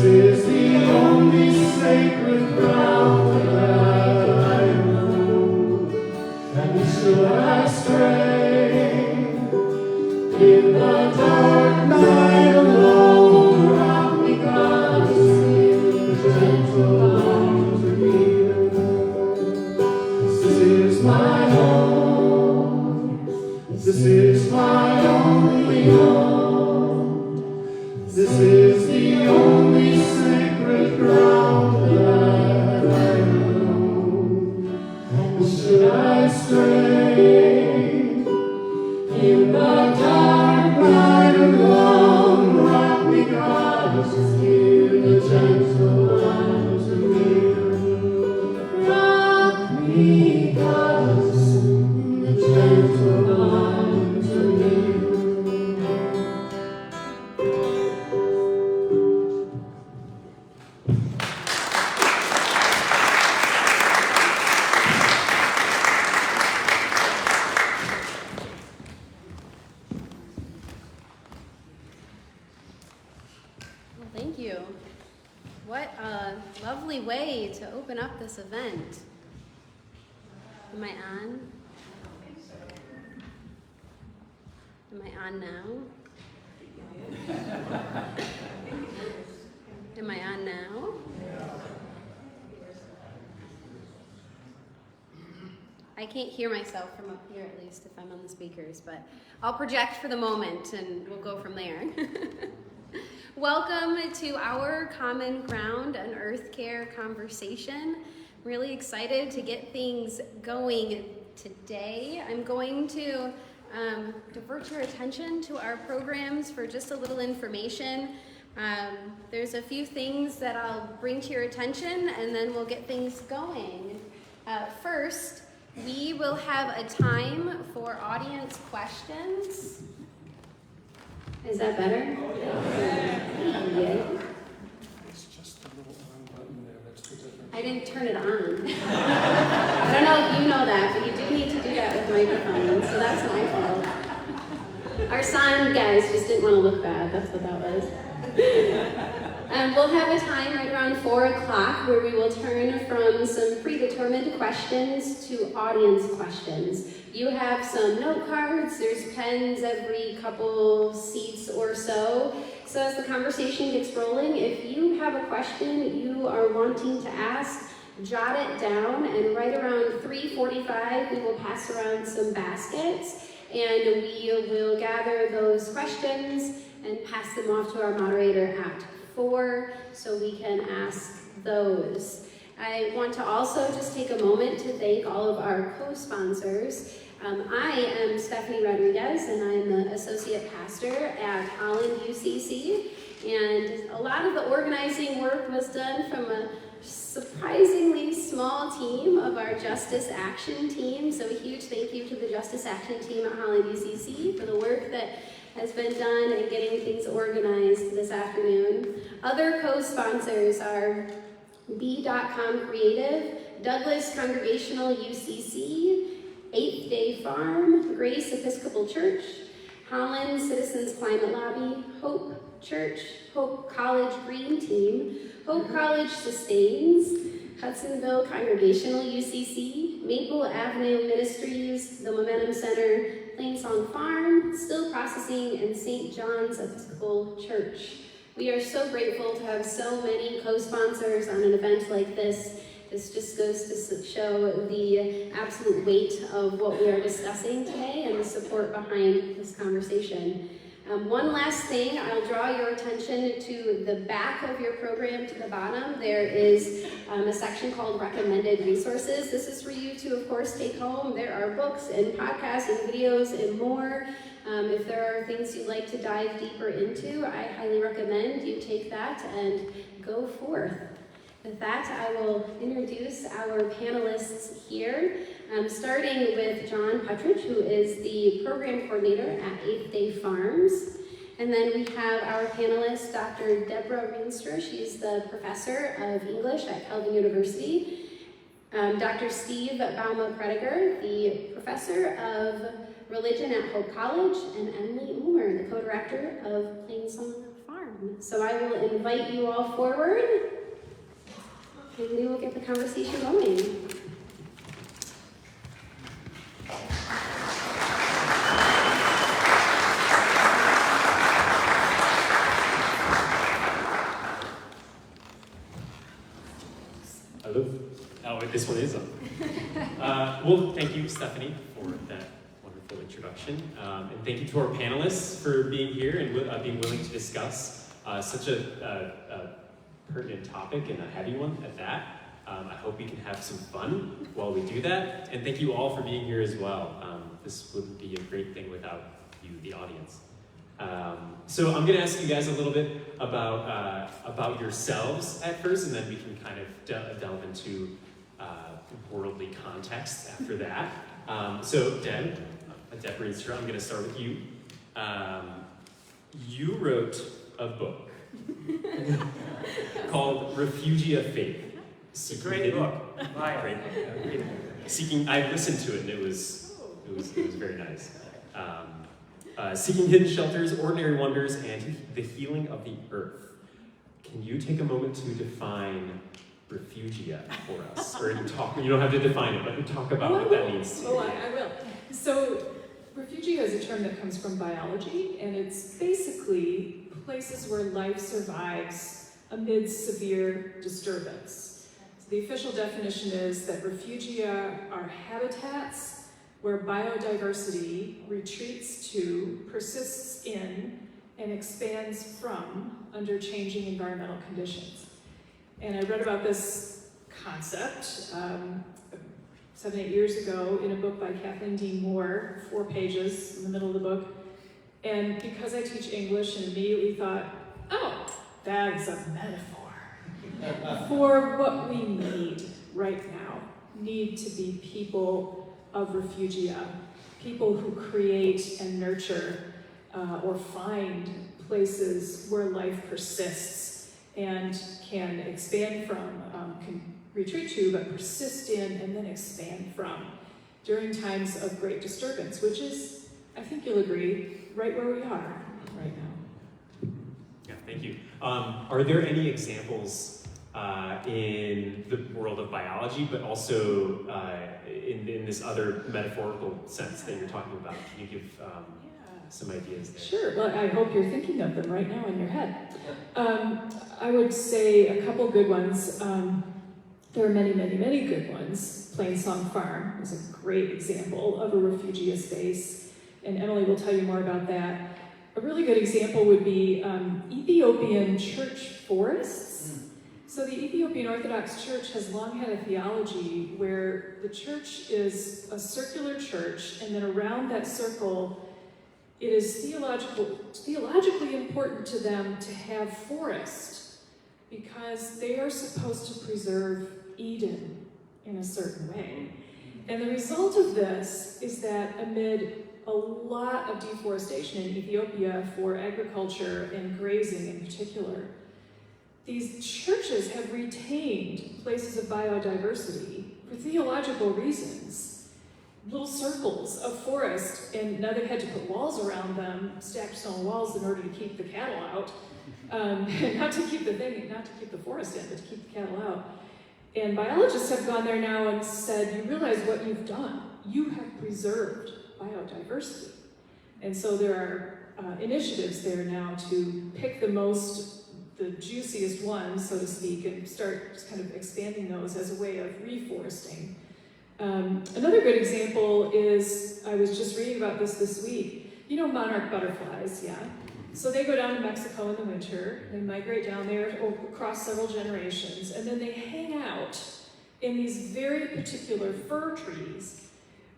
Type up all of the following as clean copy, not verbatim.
is the only sacred ground that I know. And should I stray in the dark night alone, rock me, God, to see the gentle arms of you. This is my home. This is my only home. This is the only sacred ground that I know. And should I stray in the dark night alone, rock me, God, to hear the gentle arms of you. Rock me, God, in the gentle arms of you. Well, thank you. What a lovely way to open up this event. Am I on? Am I on now? Am I on now? I can't hear myself from up here, at least, if I'm on the speakers, but I'll project for the moment and we'll go from there. Welcome to our Common Ground, an Earth Care conversation. Really excited to get things going today. I'm going to divert your attention to our programs for just a little information. There's a few things that I'll bring to your attention and then we'll get things going. First, we will have a time for audience questions. Is that better? Yeah. It's just a little on button there, that's the difference. I didn't turn it on. I don't know if you know that, but you do need to do that with microphones, so that's my fault. Our sound guys just didn't want to look bad, that's what that was. We'll have a time right around 4 o'clock where we will turn from some predetermined questions to audience questions. You have some note cards, there's pens every couple seats or so. So as the conversation gets rolling, if you have a question you are wanting to ask, jot it down, and right around 3:45 we will pass around some baskets and we will gather those questions and pass them off to our moderator at 4 so we can ask those. I want to also just take a moment to thank all of our co-sponsors. I am Stephanie Rodriguez and I'm the Associate Pastor at Holland UCC, and a lot of the organizing work was done from a surprisingly small team of our Justice Action team, so a huge thank you to the Justice Action team at Holland UCC for the work that has been done in getting things organized this afternoon. Other co-sponsors are B.com Creative, Douglas Congregational UCC, 8th Day Farm, Grace Episcopal Church, Holland Citizens Climate Lobby, Hope Church, Hope College Green Team, Hope College Sustains, Hudsonville Congregational UCC, Maple Avenue Ministries, the Momentum Center, Plainsong Farm, Still Processing, and St. John's Episcopal Church. We are so grateful to have so many co-sponsors on an event like this. This just goes to show the absolute weight of what we are discussing today and the support behind this conversation. One last thing, I'll draw your attention to the back of your program to the bottom. There is a section called Recommended Resources. This is for you to, of course, take home. There are books and podcasts and videos and more. If there are things you'd like to dive deeper into, I highly recommend you take that and go forth. With that, I will introduce our panelists here, starting with John Puttrich, who is the program coordinator at 8th Day Farms. And then we have our panelist, Dr. Debra Reinstra. She's the professor of English at Kelvin University. Dr. Steve Bouma-Prediger, the professor of religion at Hope College, and Emily Ulmer, the co-director of Plainsong Farm. So I will invite you all forward, and we will get the conversation going. Hello. Oh, this one is on. Well, thank you, Stephanie, for that wonderful introduction. And thank you to our panelists for being here and being willing to discuss such a pertinent topic and a heavy one at that. I hope we can have some fun while we do that. And thank you all for being here as well. This wouldn't be a great thing without you, the audience. So I'm going to ask you guys a little bit about yourselves at first, and then we can kind of delve into worldly context after that. So Debra Reinstra, I'm going to start with you. You wrote a book called Refugee of Faith. It's a great book. Great book. Seeking, I listened to it and it was very nice. Seeking hidden shelters, ordinary wonders, and the healing of the earth. Can you take a moment to define refugia for us? Or you don't have to define it, but talk about what that means to you. I will. So, refugia is a term that comes from biology, and it's basically places where life survives amid severe disturbance. So the official definition is that refugia are habitats where biodiversity retreats to, persists in, and expands from under changing environmental conditions. And I read about this concept 7, 8 years ago in a book by Kathleen Dean Moore, 4 pages in the middle of the book. And because I teach English, and immediately thought, oh, that is a metaphor for what we need right now. Need to be people of refugia, people who create and nurture or find places where life persists and can expand from, can retreat to, but persist in and then expand from during times of great disturbance, which is, I think you'll agree, right where we are right now. Yeah, thank you. Are there any examples in the world of biology, but also in this other metaphorical sense that you're talking about? Can you give some ideas there? Sure, well, I hope you're thinking of them right now in your head. I would say a couple good ones. There are many, many, many good ones. Plainsong Farm is a great example of a refugia space, and Emily will tell you more about that. A really good example would be Ethiopian church forests. So the Ethiopian Orthodox Church has long had a theology where the church is a circular church, and then around that circle, it is theologically important to them to have forest because they are supposed to preserve Eden in a certain way. And the result of this is that amid a lot of deforestation in Ethiopia for agriculture and grazing in particular, these churches have retained places of biodiversity for theological reasons, little circles of forest, and now they've had to put walls around them, stacked stone walls in order to keep the cattle out, not to keep the forest in, but to keep the cattle out. And biologists have gone there now and said, you realize what you've done. You have preserved biodiversity. And so there are initiatives there now to pick the juiciest ones, so to speak, and start kind of expanding those as a way of reforesting. Another good example is, I was just reading about this week, you know monarch butterflies, yeah? So they go down to Mexico in the winter, they migrate down there across several generations, and then they hang out in these very particular fir trees.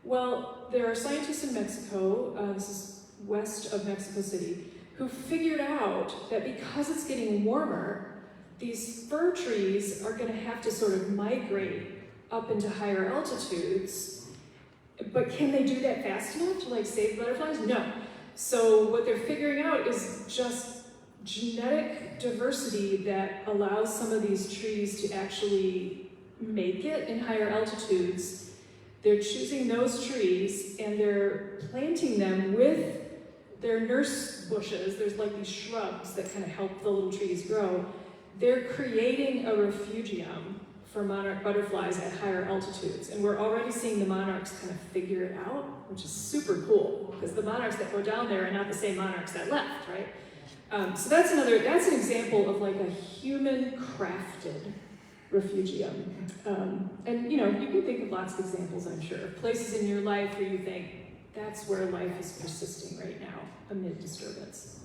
Well, there are scientists in Mexico, this is west of Mexico City, who figured out that because it's getting warmer, these fir trees are going to have to sort of migrate up into higher altitudes. But can they do that fast enough to save butterflies? No. So what they're figuring out is just genetic diversity that allows some of these trees to actually make it in higher altitudes. They're choosing those trees and they're planting them with they're nurse bushes. There's like these shrubs that kind of help the little trees grow. They're creating a refugium for monarch butterflies at higher altitudes. And we're already seeing the monarchs kind of figure it out, which is super cool, because the monarchs that go down there are not the same monarchs that left, right? So that's an example of like a human-crafted refugium. And you can think of lots of examples, I'm sure, of places in your life where you think, that's where life is persisting right now, amid disturbance.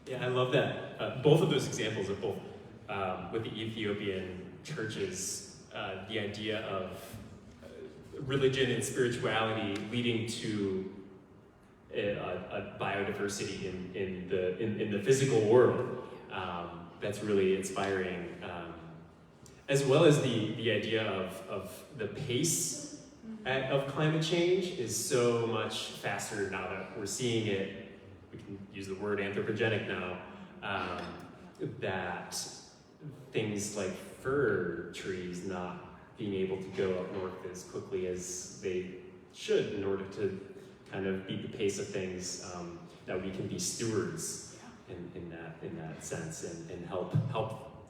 Yeah, I love that. Both of those examples of both with the Ethiopian churches, the idea of religion and spirituality leading to a biodiversity in the physical world. That's really inspiring, as well as the idea of the pace of climate change is so much faster now that we're seeing it. We can use the word anthropogenic now. That things like fir trees not being able to go up north as quickly as they should in order to kind of beat the pace of things, that we can be stewards in that sense and help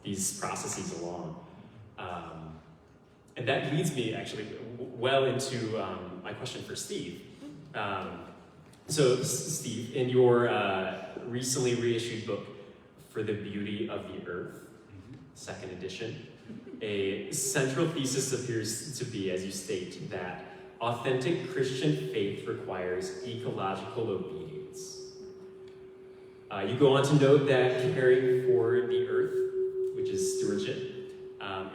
these processes along. And that leads me actually well into my question for Steve. So Steve, in your recently reissued book, For the Beauty of the Earth, second edition, a central thesis appears to be, as you state, that authentic Christian faith requires ecological obedience. You go on to note that caring for the earth, which is stewardship,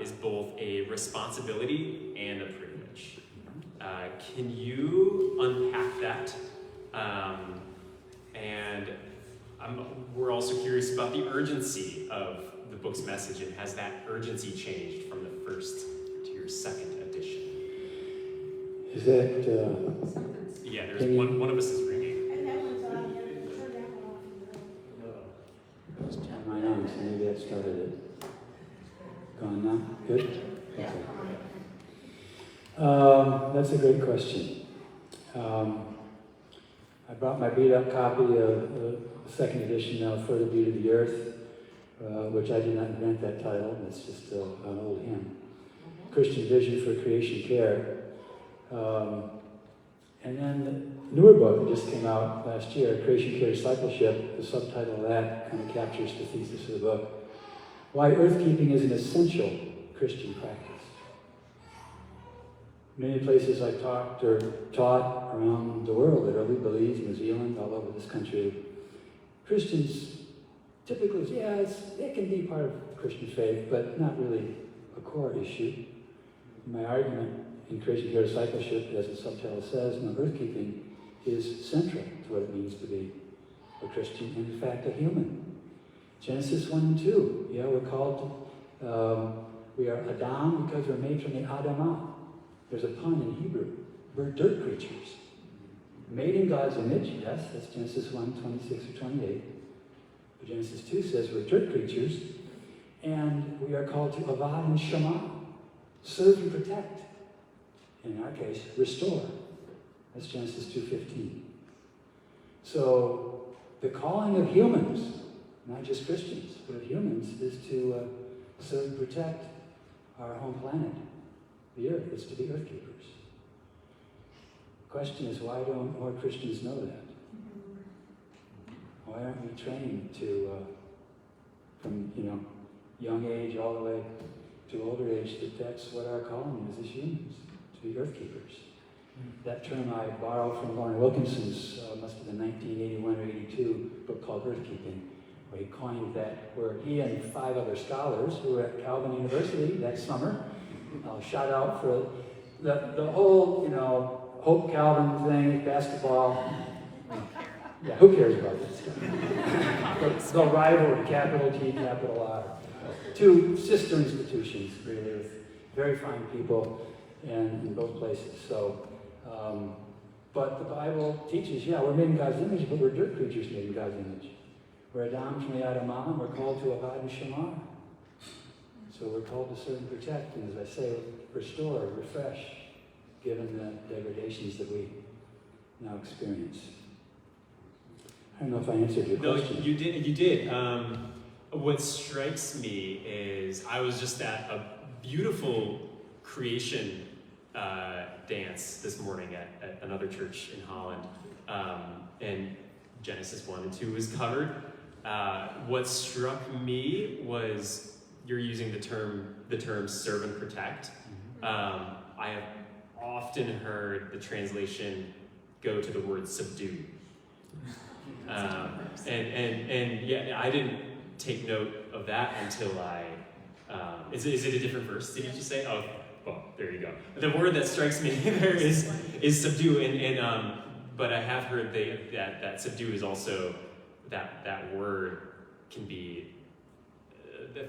is both a responsibility and a privilege. Can you unpack that? And we're also curious about the urgency of the book's message, and has that urgency changed from the first to your second edition? Is that, Yeah, there's one of us is ringing. And that one's on here. Turn that one off. it's turn mine on, so maybe that started it. Gone now? Good? Yeah. Okay. That's a great question. I brought my beat-up copy of the second edition now, For the Beauty of the Earth, which I did not invent that title. It's just an old hymn. Christian Vision for Creation Care. And then the newer book that just came out last year, Creation Care Discipleship, the subtitle of that kind of captures the thesis of the book. Why Earthkeeping is an essential Christian practice. Many places I've talked or taught around the world, at early Belize, New Zealand, all over this country, Christians typically, it can be part of Christian faith, but not really a core issue. My argument in Creation Care Discipleship, as the subtitle says, earthkeeping is central to what it means to be a Christian, and in fact, a human. Genesis 1 and 2, we're called, we are Adam because we're made from the Adamah. There's a pun in Hebrew. We're dirt creatures. Made in God's image, yes, that's Genesis 1, 26 or 28. But Genesis 2 says we're dirt creatures, and we are called to avad and shema, serve and protect. In our case, restore. That's Genesis 2:15. So the calling of humans, not just Christians, but of humans, is to serve and protect our home planet, the earth. It's to be earth keepers. The question is, why don't more Christians know that? Why aren't we trained to, from young age all the way to older age, that that's what our calling is as humans, to be earth keepers? That term I borrowed from Lauren Wilkinson's, must have been 1981 or 82, book called Earthkeeping, where he coined that, where he and 5 other scholars who were at Calvin University that summer, shout out for the whole, Hope Calvin thing, basketball. Yeah, who cares about this? The rivalry, capital T, capital R. 2 sister institutions, really, with very fine people in both places. So, but the Bible teaches, we're made in God's image, but we're dirt creatures made in God's image. We're Adam from the Adamah, and we're called to avad and shema. So we're called to serve and protect, and as I say, restore, refresh, given the degradations that we now experience. I don't know if I answered your No, question. you did. You did. What strikes me is I was just at a beautiful creation dance this morning at another church in Holland, and Genesis 1 and 2 was covered. What struck me was you're using the term serve and protect. I have often heard the translation go to the word subdue. And yeah, I didn't take note of that until is it a different verse? Did you just say? Oh, well, there you go. The word that strikes me there is subdue, and but I have heard that subdue is also that word can be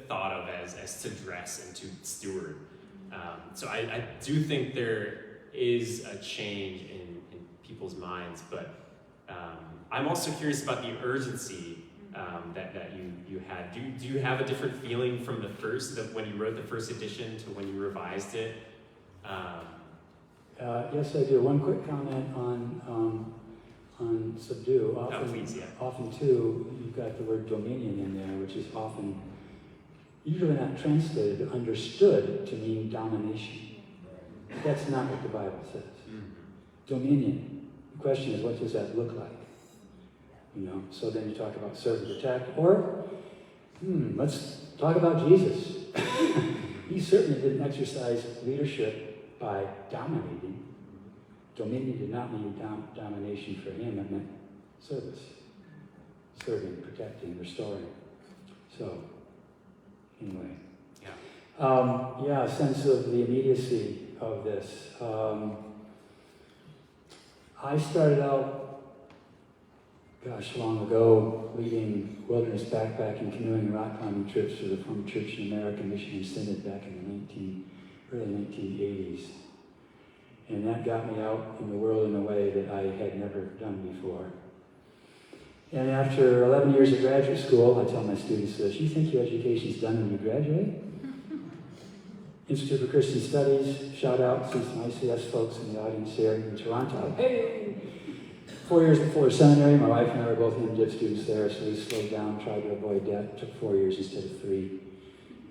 thought of as to dress and to steward. So I do think there is a change in people's minds, but I'm also curious about the urgency that you had. Do you have a different feeling from the first, when you wrote the first edition to when you revised it? Yes, I do. One quick comment on subdue. Often, please, yeah. Often too, you've got the word dominion in there, which is often usually not translated, but understood to mean domination. But that's not what the Bible says. Dominion. The question is, what does that look like? So then you talk about serve and protect, or let's talk about Jesus. He certainly didn't exercise leadership by dominating. Dominion did not mean domination for him. It meant service. Serving, protecting, restoring. So, anyway. Yeah. A sense of the immediacy of this. I started out, long ago, leading wilderness backpacking, canoeing, and rock climbing trips for the Reformed Church in America Mission Synod back in the early 1980s. And that got me out in the world in a way that I had never done before. And after 11 years of graduate school, I tell my students this: you think your education's done when you graduate? Institute for Christian Studies, shout out to some ICS folks in the audience here in Toronto. Hey! 4 years at Fuller Seminary, my wife and I were both MDiv students there, so we slowed down, tried to avoid debt. It took 4 years instead of 3.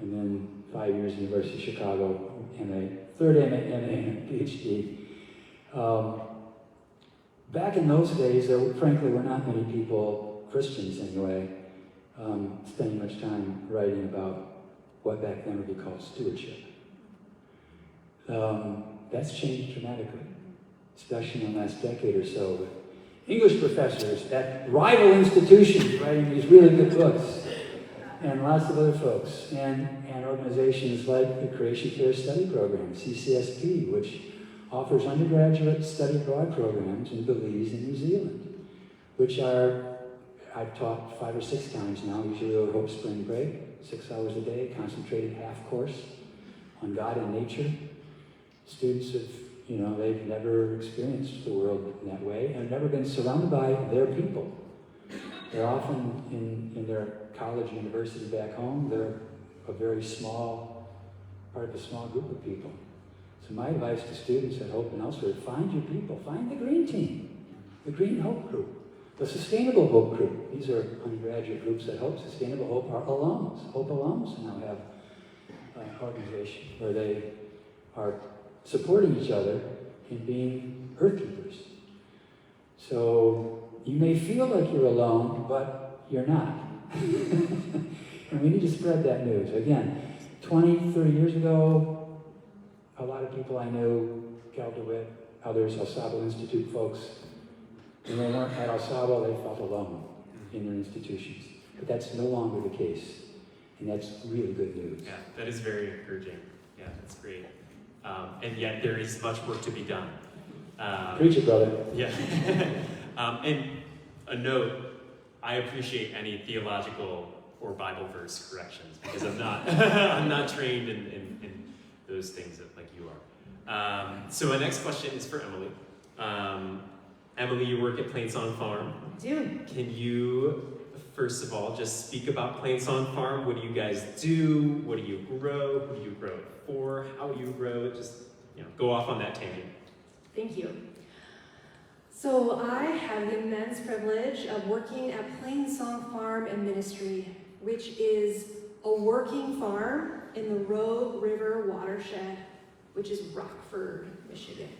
And then 5 years at University of Chicago, MA, third MA, and PhD. Back in those days, there frankly were not many people, Christians anyway, spending much time writing about what back then would be called stewardship. That's changed dramatically, especially in the last decade or so, with English professors at rival institutions writing these really good books, and lots of other folks, and organizations like the Creation Care Study Program, CCSP, which offers undergraduate study abroad programs in Belize and New Zealand, which I've taught 5 or 6 times now, usually over Hope Spring Break, 6 hours a day, concentrated half course on God and nature. Students have, they've never experienced the world in that way and never been surrounded by their people. They're often in their college, university back home, they're a very small, part of a small group of people. So my advice to students at Hope and elsewhere, find your people, find the Green Team, the Green Hope Group, the Sustainable Hope Group. These are undergraduate groups at Hope. Sustainable Hope are alums. Hope alums now have an organization where they are supporting each other in being earth keepers. So you may feel like you're alone, but you're not. And we need to spread that news. Again, 20, 30 years ago, a lot of people I knew, Cal DeWitt, others, Al Sabo Institute folks, when they weren't at Al Sabo, they felt alone in their institutions. But that's no longer the case. And that's really good news. Yeah, that is very encouraging. Yeah, that's great. And yet there is much work to be done. Preach it, brother. Yeah. And a note, I appreciate any theological or Bible verse corrections because I'm not I'm not trained in those things like you are. So my next question is for Emily. Emily, you work at Plainsong Farm. I do. Can you, first of all, just speak about Plainsong Farm? What do you guys do? What do you grow? Who do you grow it for? How do you grow it? Just go off on that tangent. Thank you. So I have the immense privilege of working at Plainsong Farm and Ministry, which is a working farm in the Rogue River watershed, which is Rockford, Michigan.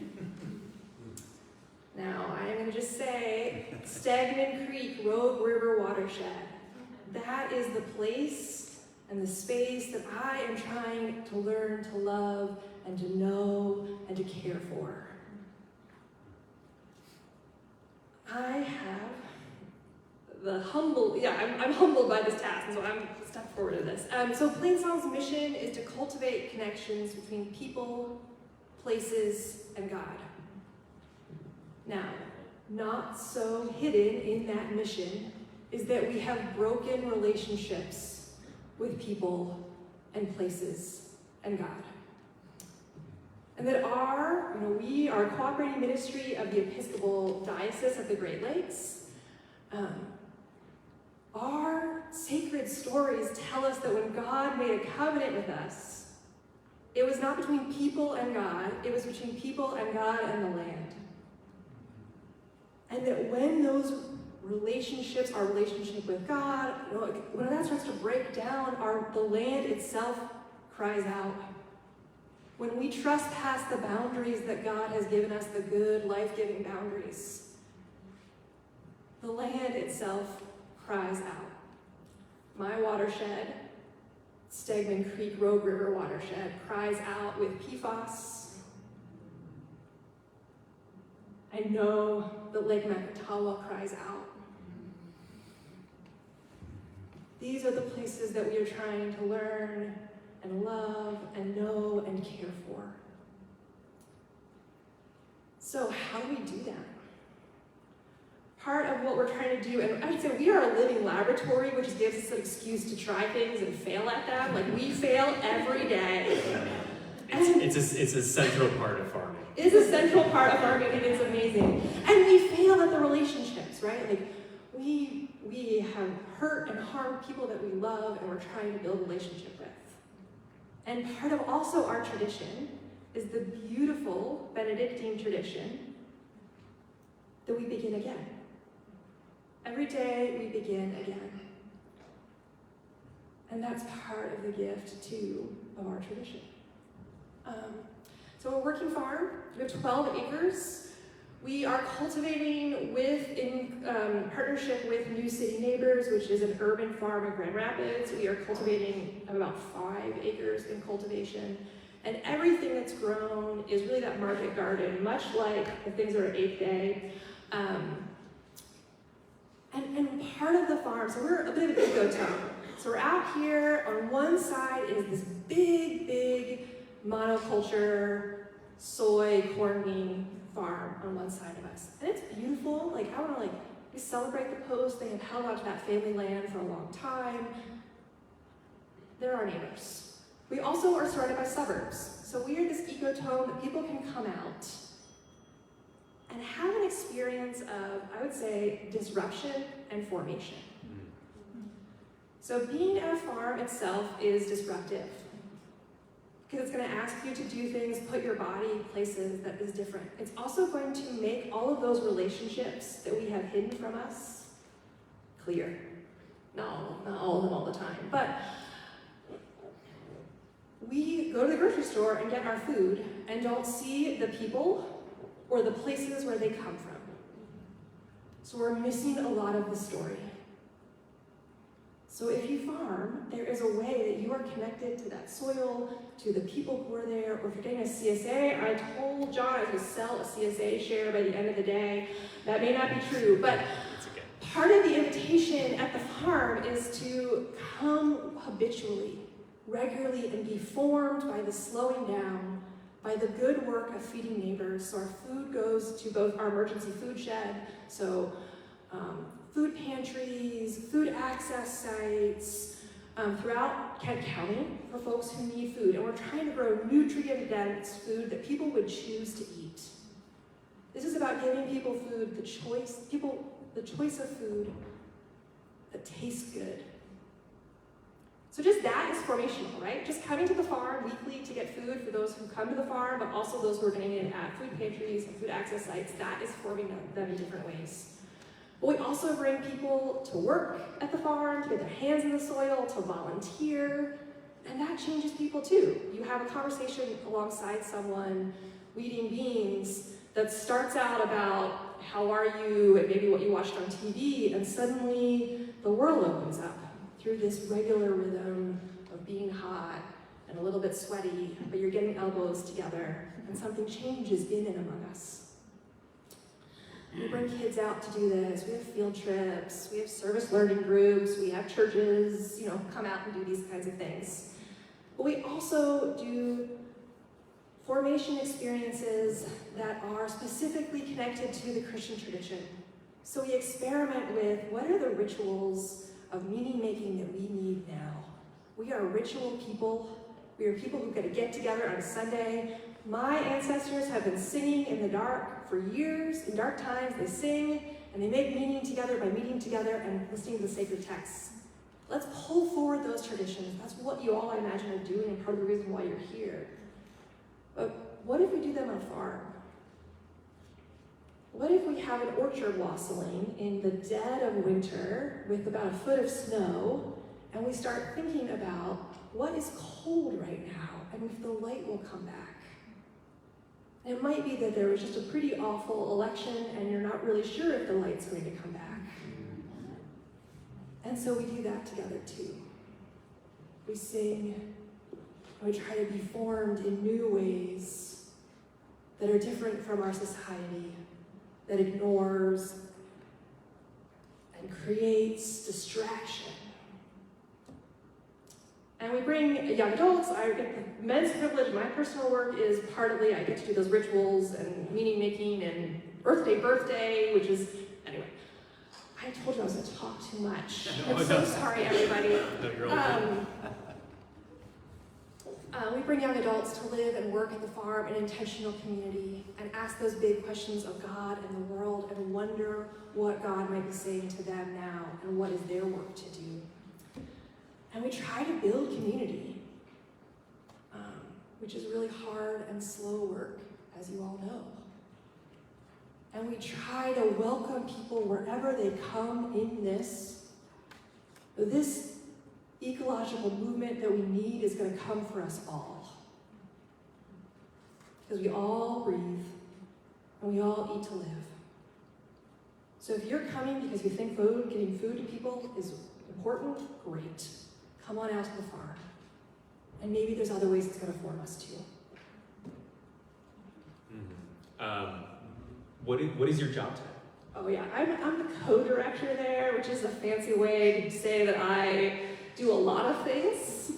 Now, I am going to just say, Stagman Creek, Rogue River watershed. That is the place and the space that I am trying to learn to love and to know and to care for. I have the I'm humbled by this task, so I'm stepping forward to this. So Plainsong's mission is to cultivate connections between people, places, and God. Now, not so hidden in that mission is that we have broken relationships with people and places and God. And that we are a cooperating ministry of the Episcopal Diocese of the Great Lakes. Our sacred stories tell us that when God made a covenant with us, it was not between people and God, it was between people and God and the land. And that when those relationships, our relationship with God, when that starts to break down, the land itself cries out. When we trespass the boundaries that God has given us, the good, life-giving boundaries, the land itself cries out. My watershed, Stagman Creek Rogue River watershed, cries out with PFAS. I know that Lake Makatawa cries out. These are the places that we are trying to learn and love and know and care for. So how do we do that? Part of what we're trying to do, and I'd say we are a living laboratory, which gives us an excuse to try things and fail at them. Like, we fail every day. It's a central part of farming. It is a central part of farming, and it's amazing. And we fail at the relationships, right? Like, we have hurt and harmed people that we love and we're trying to build a relationship with. And part of also our tradition is the beautiful Benedictine tradition that we begin again. Every day we begin again. And that's part of the gift, too, of our tradition. So we're a working farm. We have 12 acres. We are cultivating in partnership with New City Neighbors, which is an urban farm in Grand Rapids. We are cultivating about 5 acres in cultivation. And everything that's grown is really that market garden, much like the things that are 8th Day. And part of the farm, so we're a bit of an ecotone. So we're out here, on one side is this big monoculture, soy, corn bean farm on one side of us. And it's beautiful. Like, we celebrate the post. They have held on to that family land for a long time. They're our neighbors. We also are surrounded by suburbs. So we are this ecotone that people can come out and have an experience of, I would say, disruption and formation. So being at a farm itself is disruptive, because it's going to ask you to do things, put your body in places that is different. It's also going to make all of those relationships that we have hidden from us clear. No, not all of them all the time, but we go to the grocery store and get our food and don't see the people or the places where they come from. So we're missing a lot of the story. So if you farm, there is a way that you are connected to that soil, to the people who are there, or if you're getting a CSA, I told John I would sell a CSA share by the end of the day. That may not be true, but part of the invitation at the farm is to come habitually, regularly, and be formed by the slowing down, by the good work of feeding neighbors. So our food goes to both our emergency food shed, so food pantries, food access sites throughout Kent County for folks who need food. And we're trying to grow nutrient-dense food that people would choose to eat. This is about giving people food, the choice of food that tastes good. So just that is formational, right? Just coming to the farm weekly to get food for those who come to the farm, but also those who are getting it at food pantries and food access sites, that is forming them in different ways. But we also bring people to work at the farm, to get their hands in the soil, to volunteer, and that changes people too. You have a conversation alongside someone weeding beans that starts out about how are you and maybe what you watched on TV, and suddenly the world opens up through this regular rhythm of being hot and a little bit sweaty, but you're getting elbows together and something changes in and among us. We bring kids out to do this. We have field trips, we have service learning groups, we have churches, come out and do these kinds of things. But we also do formation experiences that are specifically connected to the Christian tradition. So we experiment with what are the rituals of meaning making that we need now. We are ritual people. We are people who get together on a Sunday. My ancestors have been singing in the dark for years. In dark times, they sing and they make meaning together by meeting together and listening to the sacred texts. Let's pull forward those traditions. That's what you all, I imagine, are doing and part of the reason why you're here. But what if we do them on a farm? What if we have an orchard wassailing in the dead of winter with about a foot of snow, and we start thinking about what is cold right now and if the light will come back? And it might be that there was just a pretty awful election and you're not really sure if the light's going to come back. And so we do that together too. We sing, and we try to be formed in new ways that are different from our society, that ignores and creates distraction. And we bring young adults. I get the immense privilege. My personal work is partly I get to do those rituals and meaning making and birthday, which is, anyway. I told you I was going to talk too much. I'm so sorry, everybody. No, you're all We bring young adults to live and work at the farm in an intentional community and ask those big questions of God and the world and wonder what God might be saying to them now and what is their work to do. And we try to build community, which is really hard and slow work, as you all know. And we try to welcome people wherever they come in this ecological movement that we need is going to come for us all. Because we all breathe and we all eat to live. So if you're coming because you think getting food to people is important, great. Come on out to the farm. And maybe there's other ways it's going to form us too. Mm-hmm. What is your job title? Oh yeah, I'm the co-director there, which is a fancy way to say that I do a lot of things,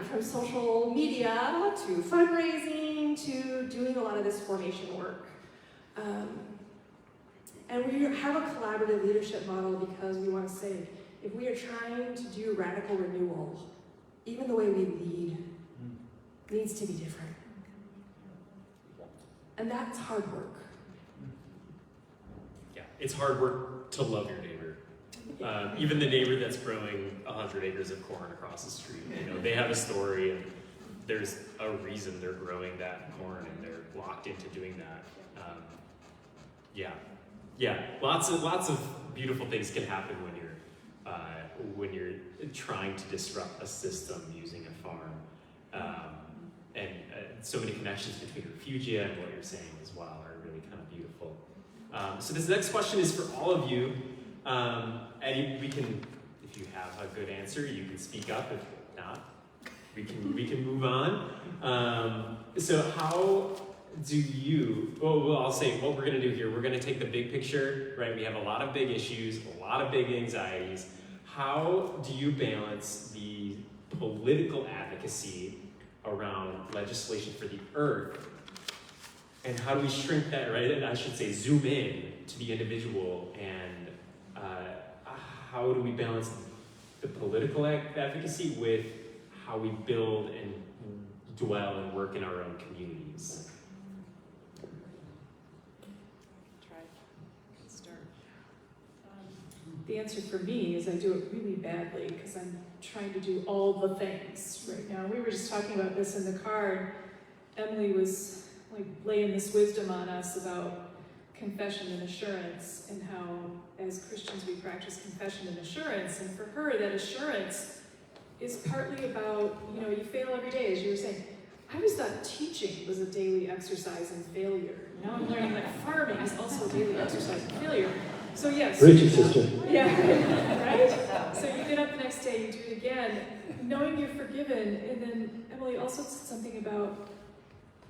from social media to fundraising to doing a lot of this formation work. And we have a collaborative leadership model because we want to say, if we are trying to do radical renewal, even the way we lead needs to be different. And that's hard work. Yeah, it's hard work to love your neighbor. Even the neighbor that's growing 100 acres of corn across the street. They have a story, and there's a reason they're growing that corn, and they're locked into doing that. Lots of beautiful things can happen when you're trying to disrupt a system using a farm. And so many connections between Refugia and what you're saying as well are really kind of beautiful. So this next question is for all of you. And we can, if you have a good answer, you can speak up. If not, we can move on. So how do you? Well, I'll say what we're going to do here. We're going to take the big picture, right? We have a lot of big issues, a lot of big anxieties. How do you balance the political advocacy around legislation for the earth? And how do we shrink that, right? And I should say zoom in to the individual, and how do we balance the political advocacy with how we build and dwell and work in our own communities? Try. Start. the answer for me is I do it really badly because I'm trying to do all the things right now. We were just talking about this in the car. Emily was like laying this wisdom on us about confession and assurance, and how as Christians we practice confession and assurance. And for her, that assurance is partly about, you fail every day, as you were saying. I always thought teaching was a daily exercise in failure. Now I'm learning that farming is also a daily exercise in failure. So yes. Preach, sister. Yeah, right? So you get up the next day, you do it again, knowing you're forgiven. And then Emily also said something about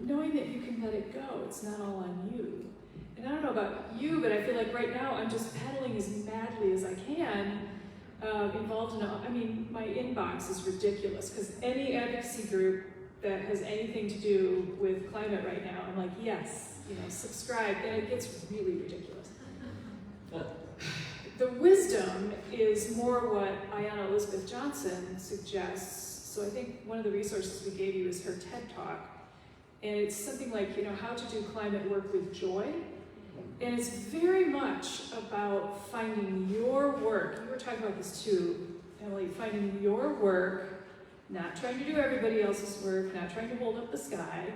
knowing that you can let it go. It's not all on you. And I don't know about you, but I feel like right now I'm just pedaling as madly as I can, involved in my inbox is ridiculous, because any advocacy group that has anything to do with climate right now, I'm like, yes, subscribe, and it gets really ridiculous. The wisdom is more what Ayanna Elizabeth Johnson suggests. So I think one of the resources we gave you is her TED Talk. And it's something like, how to do climate work with joy. And it's very much about finding your work. You were talking about this too, Emily, finding your work, not trying to do everybody else's work, not trying to hold up the sky,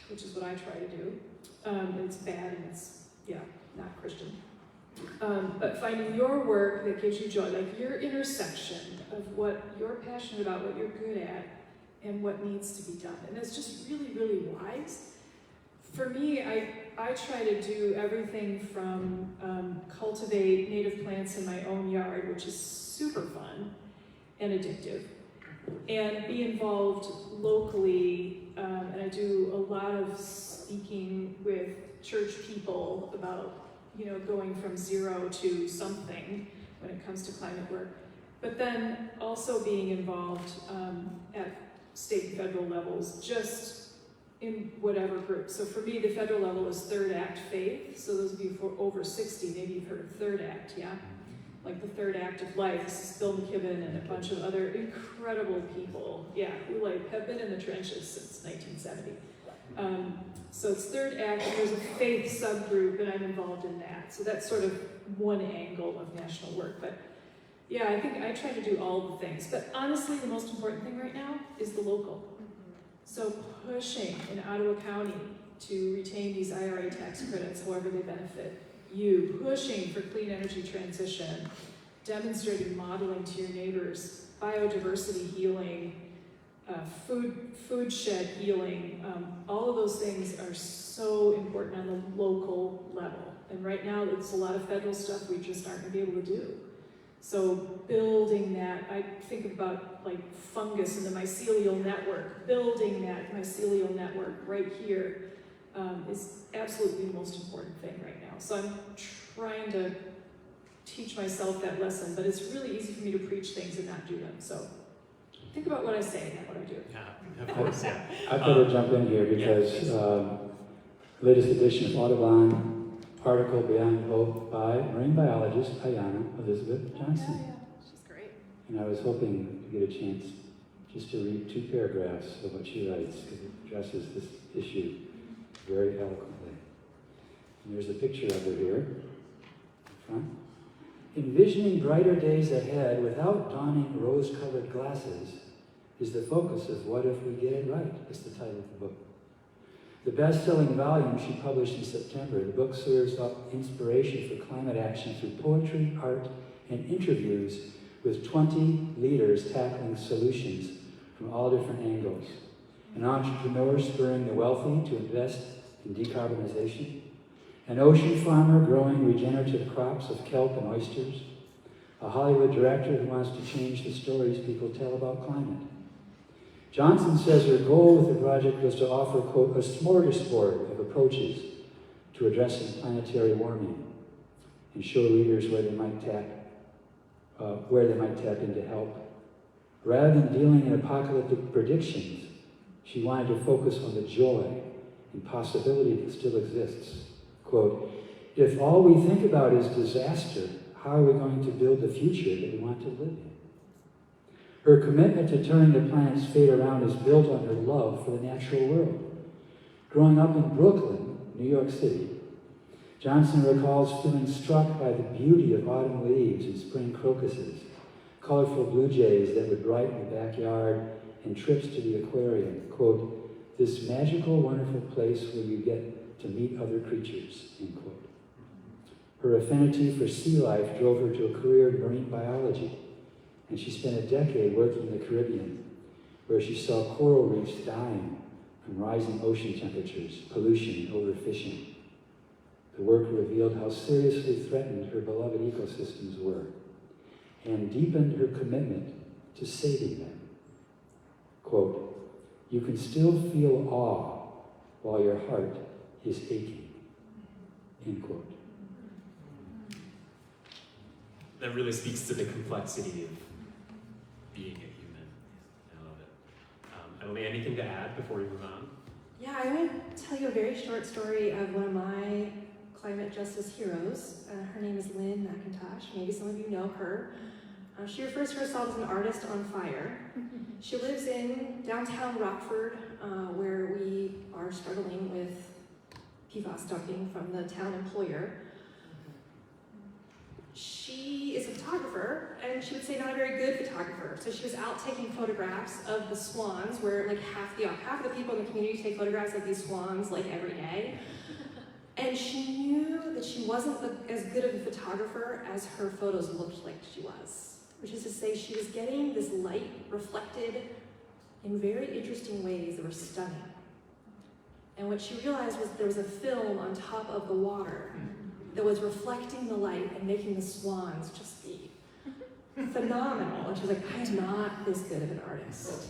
which is what I try to do. It's bad and it's, not Christian. But finding your work that gives you joy, like your intersection of what you're passionate about, what you're good at, and what needs to be done. And it's just really, really wise. For me, I try to do everything from cultivate native plants in my own yard, which is super fun and addictive, and be involved locally. And I do a lot of speaking with church people about, going from zero to something when it comes to climate work. But then also being involved at state and federal levels, just in whatever group. So for me, the federal level is Third Act Faith. So those of you who are over 60, maybe you've heard of Third Act, yeah? Like the Third Act of Life. This is Bill McKibben and a bunch of other incredible people, who have been in the trenches since 1970. So it's Third Act, and there's a faith subgroup, and I'm involved in that. So that's sort of one angle of national work. But I think I try to do all the things. But honestly, the most important thing right now is the local. So pushing in Ottawa County to retain these IRA tax credits, however they benefit you, pushing for clean energy transition, demonstrating modeling to your neighbors, biodiversity healing, food shed healing, all of those things are so important on the local level. And right now, it's a lot of federal stuff we just aren't going to be able to do. So building that, I think about like fungus and the mycelial network, building that mycelial network right here is absolutely the most important thing right now. So I'm trying to teach myself that lesson, but it's really easy for me to preach things and not do them. So think about what I say, not what I do. Yeah, of course, yeah. I better jump in here because latest edition of Audubon article Beyond Hope by marine biologist Ayanna Elizabeth Johnson. Yeah, she's great. And I was hoping to get a chance just to read 2 paragraphs of what she writes, because it addresses this issue very eloquently. And there's a picture of her here in front. Envisioning brighter days ahead without donning rose-colored glasses is the focus of What If We Get It Right, is the title of the book. The best-selling volume she published in September, the book serves up inspiration for climate action through poetry, art, and interviews with 20 leaders tackling solutions from all different angles. An entrepreneur spurring the wealthy to invest in decarbonization, an ocean farmer growing regenerative crops of kelp and oysters, a Hollywood director who wants to change the stories people tell about climate. Johnson says her goal with the project was to offer, quote, a smorgasbord of approaches to addressing planetary warming and show leaders where they might tap into help. Rather than dealing in apocalyptic predictions, she wanted to focus on the joy and possibility that still exists. Quote, if all we think about is disaster, how are we going to build the future that we want to live in? Her commitment to turning the planet's fate around is built on her love for the natural world. Growing up in Brooklyn, New York City, Johnson recalls feeling struck by the beauty of autumn leaves and spring crocuses, colorful blue jays that would brighten the backyard, and trips to the aquarium. Quote, "This magical, wonderful place where you get to meet other creatures," end quote. Her affinity for sea life drove her to a career in marine biology, and she spent a decade working in the Caribbean, where she saw coral reefs dying from rising ocean temperatures, pollution, and overfishing. The work revealed how seriously threatened her beloved ecosystems were, and deepened her commitment to saving them. Quote, "You can still feel awe while your heart is aching," end quote. That really speaks to the complexity of being a human. I love it. Emily, anything to add before we move on? Yeah, I'm going to tell you a very short story of one of my climate justice heroes. Her name is Lynn McIntosh. Maybe some of you know her. She refers to herself as an artist on fire. She lives in downtown Rockford, where we are struggling with PFAS dumping from the town employer. She is a photographer, and she would say not a very good photographer. So she was out taking photographs of the swans, where like half of the people in the community take photographs of these swans like every day. And she knew that she wasn't as good of a photographer as her photos looked like she was. Which is to say, she was getting this light reflected in very interesting ways that were stunning. And what she realized was there was a film on top of the water that was reflecting the light and making the swans just be phenomenal. And she was like, I'm not this good of an artist.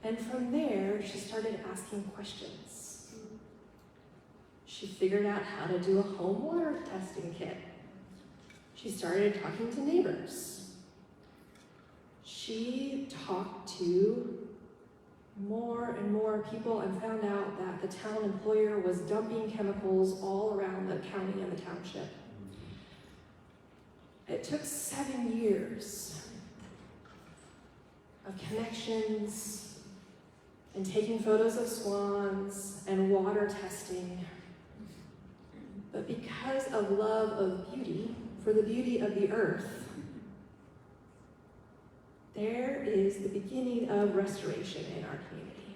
And from there, she started asking questions. She figured out how to do a home water testing kit. She started talking to neighbors. She talked to more and more people and found out that the town employer was dumping chemicals all around the county and the township. It took 7 years of connections and taking photos of swans and water testing. But because of love of beauty, for the beauty of the earth, there is the beginning of restoration in our community.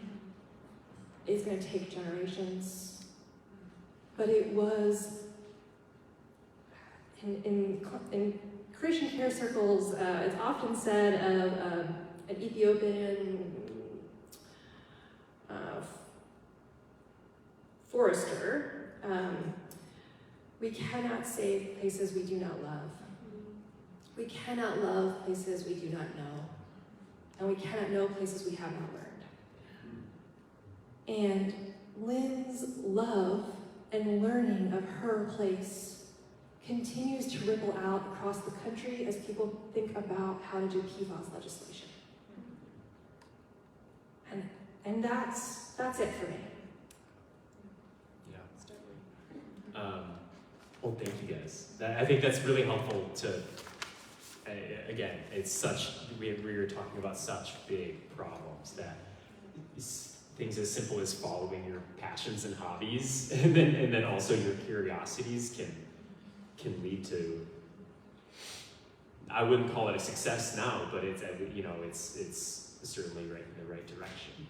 It's going to take generations, but it was, in Christian care circles, it's often said of an Ethiopian forester, we cannot save places we do not love. We cannot love places we do not know. And we cannot know places we have not learned. And Lynn's love and learning of her place continues to ripple out across the country as people think about how to do PFAS legislation. And that's it for me. Yeah. Well, thank you guys. I think that's really helpful to, again, it's such, we were talking about such big problems that things as simple as following your passions and hobbies, and then also your curiosities can lead to, I wouldn't call it a success now, but it's certainly right in the right direction.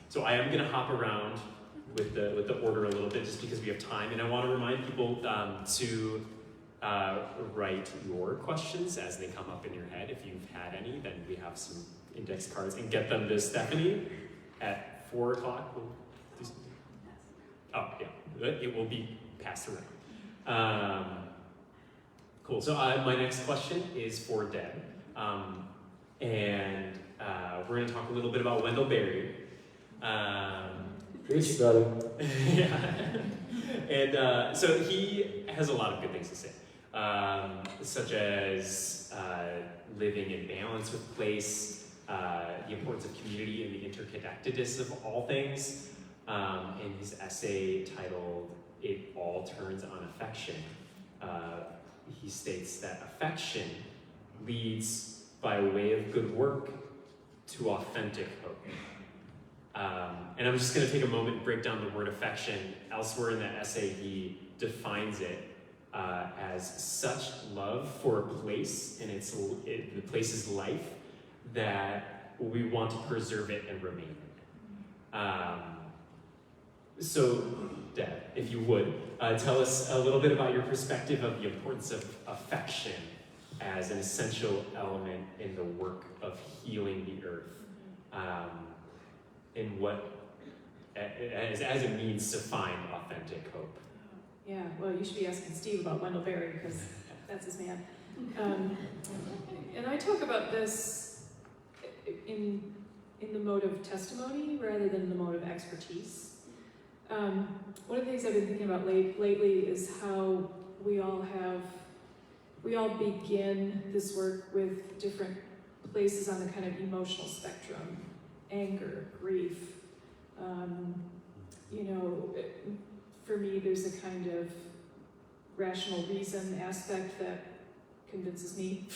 So I am going to hop around with the order a little bit, just because we have time, and I want to remind people to write your questions as they come up in your head. If you've had any, then we have some index cards, and get them to Stephanie at 4 o'clock. Oh yeah, it will be passed around. Cool. So my next question is for Deb, and we're going to talk a little bit about Wendell Berry. Preach, brother. Yeah. And so he has a lot of good things to say, such as living in balance with place, the importance of community and the interconnectedness of all things. In his essay titled "It All Turns on Affection," he states that affection leads by way of good work to authentic hope. And I'm just going to take a moment and break down the word affection. Elsewhere in that essay, he defines it as such love for a place and the place's life that we want to preserve it and remain. So, Deb, if you would, tell us a little bit about your perspective of the importance of affection as an essential element in the work of healing the earth, and what, as a means to find authentic hope. Yeah, well, you should be asking Steve about Wendell Berry, because that's his man. And I talk about this in the mode of testimony rather than the mode of expertise. One of the things I've been thinking about lately is how we all begin this work with different places on the kind of emotional spectrum. Anger, grief. For me, there's a kind of rational reason aspect that convinces me.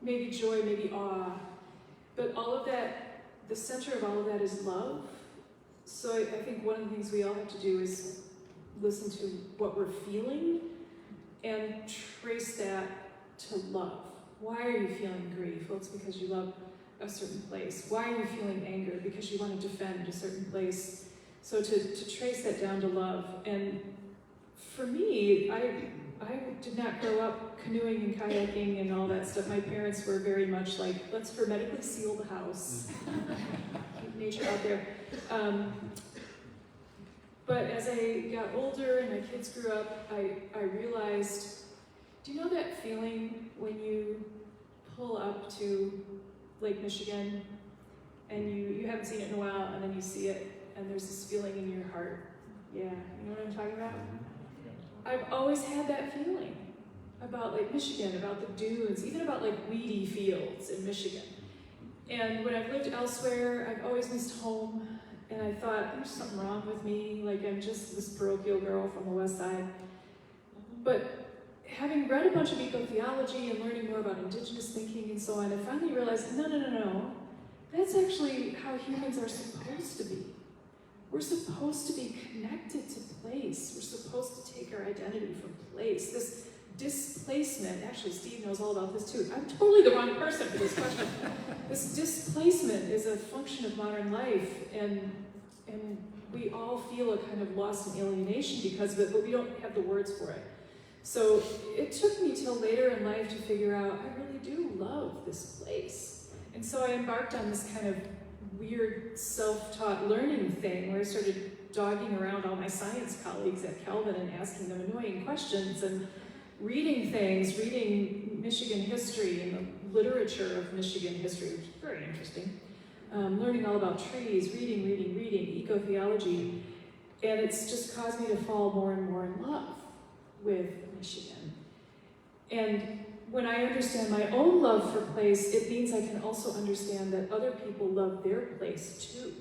Maybe joy, maybe awe. But all of that, the center of all of that is love. So I think one of the things we all have to do is listen to what we're feeling and trace that to love. Why are you feeling grief? Well, it's because you love a certain place. Why are you feeling anger? Because you want to defend a certain place. So to trace that down to love. And for me, I did not grow up canoeing and kayaking and all that stuff. My parents were very much like, let's hermetically seal the house. Keep nature out there. But as I got older and my kids grew up, I realized, do you know that feeling when you pull up to Lake Michigan and you haven't seen it in a while and then you see it and there's this feeling in your heart? Yeah, you know what I'm talking about? I've always had that feeling about Lake Michigan, about the dunes, even about like weedy fields in Michigan. And when I've lived elsewhere, I've always missed home. And I thought, there's something wrong with me, like I'm just this parochial girl from the West Side. But having read a bunch of eco-theology and learning more about indigenous thinking and so on, I finally realized, no. That's actually how humans are supposed to be. We're supposed to be connected to place. We're supposed to take our identity from place. This displacement, actually Steve knows all about this too. I'm totally the wrong person for this question. This displacement is a function of modern life, and we all feel a kind of loss and alienation because of it, but we don't have the words for it. So it took me till later in life to figure out, I really do love this place. And so I embarked on this kind of weird self-taught learning thing where I started dogging around all my science colleagues at Calvin and asking them annoying questions and reading Michigan history and the literature of Michigan history, which is very interesting. Learning all about trees, reading, eco-theology, and it's just caused me to fall more and more in love with Michigan. And when I understand my own love for place, it means I can also understand that other people love their place too.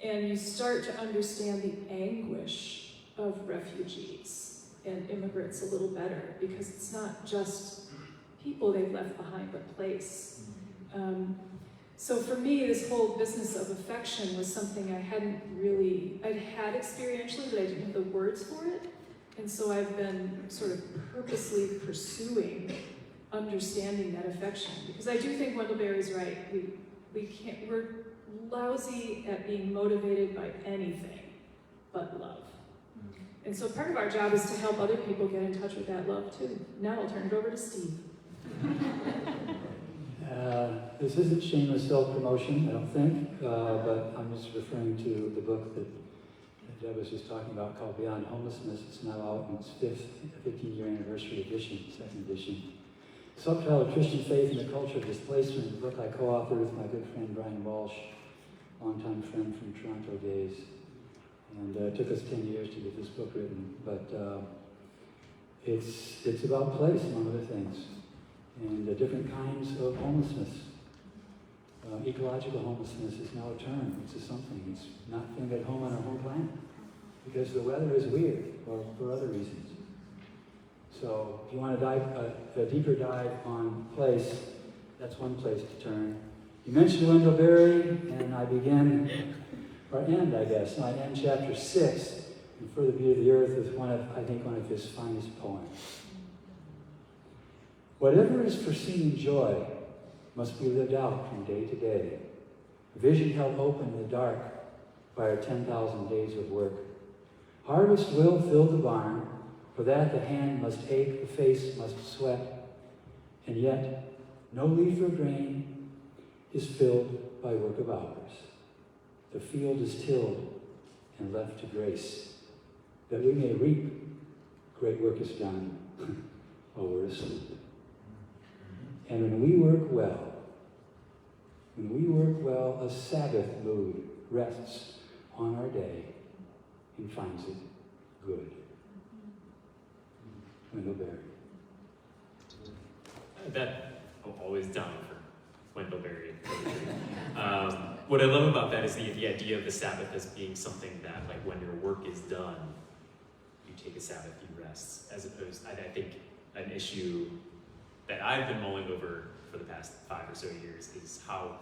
And you start to understand the anguish of refugees and immigrants a little better, because it's not just people they've left behind, but place. So for me, this whole business of affection was something I'd had experientially, but I didn't have the words for it. And so I've been sort of purposely pursuing understanding that affection, because I do think Wendell Berry's right. We're lousy at being motivated by anything but love. And so part of our job is to help other people get in touch with that love too. Now I'll turn it over to Steve. This isn't shameless self-promotion, I don't think, but I'm just referring to the book that Deb was just talking about called Beyond Homelessness. It's now out in its 15-year anniversary edition, second edition. Subtitled Christian Faith and the Culture of Displacement, the book I co-authored with my good friend Brian Walsh, longtime friend from Toronto days. And it took us 10 years to get this book written, but it's about place, among other things, and different kinds of homelessness. Ecological homelessness is now a term. It's a something. It's not feeling at home on our home planet because the weather is weird or for other reasons. So if you want to dive a deeper dive on place, that's one place to turn. You mentioned Wendell Berry, and I begin, or end, I guess. I end chapter 6, and For the Beauty of the Earth, with one of his finest poems. Whatever is foreseen in joy must be lived out from day to day. A vision held open in the dark by our 10,000 days of work. Harvest will fill the barn, for that the hand must ache, the face must sweat, and yet no leaf or grain is filled by work of hours. The field is tilled and left to grace, that we may reap. Great work is done while we're asleep. And when we work well, a Sabbath mood rests on our day and finds it good. Wendell Berry. That always down for Wendell Berry. What I love about that is the idea of the Sabbath as being something that, like, when your work is done, you take a Sabbath, you rest, as opposed, I think, an issue that I've been mulling over for the past 5 or so years is how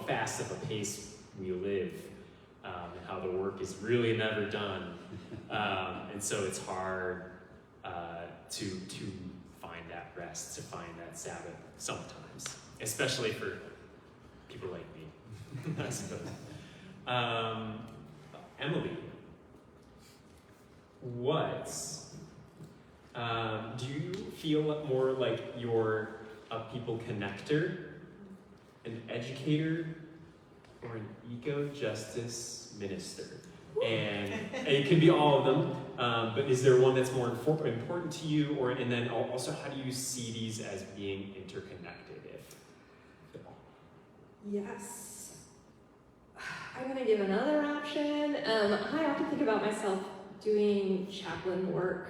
fast of a pace we live, and how the work is really never done. And so it's hard to find that rest, to find that Sabbath sometimes, especially for people like me, I suppose. Emily, do you feel more like you're a people connector, an educator, or an eco-justice minister? And it could be all of them, but is there one that's more important to you, and then also how do you see these as being interconnected, if at all? Yes. I'm going to give another option. I often think about myself doing chaplain work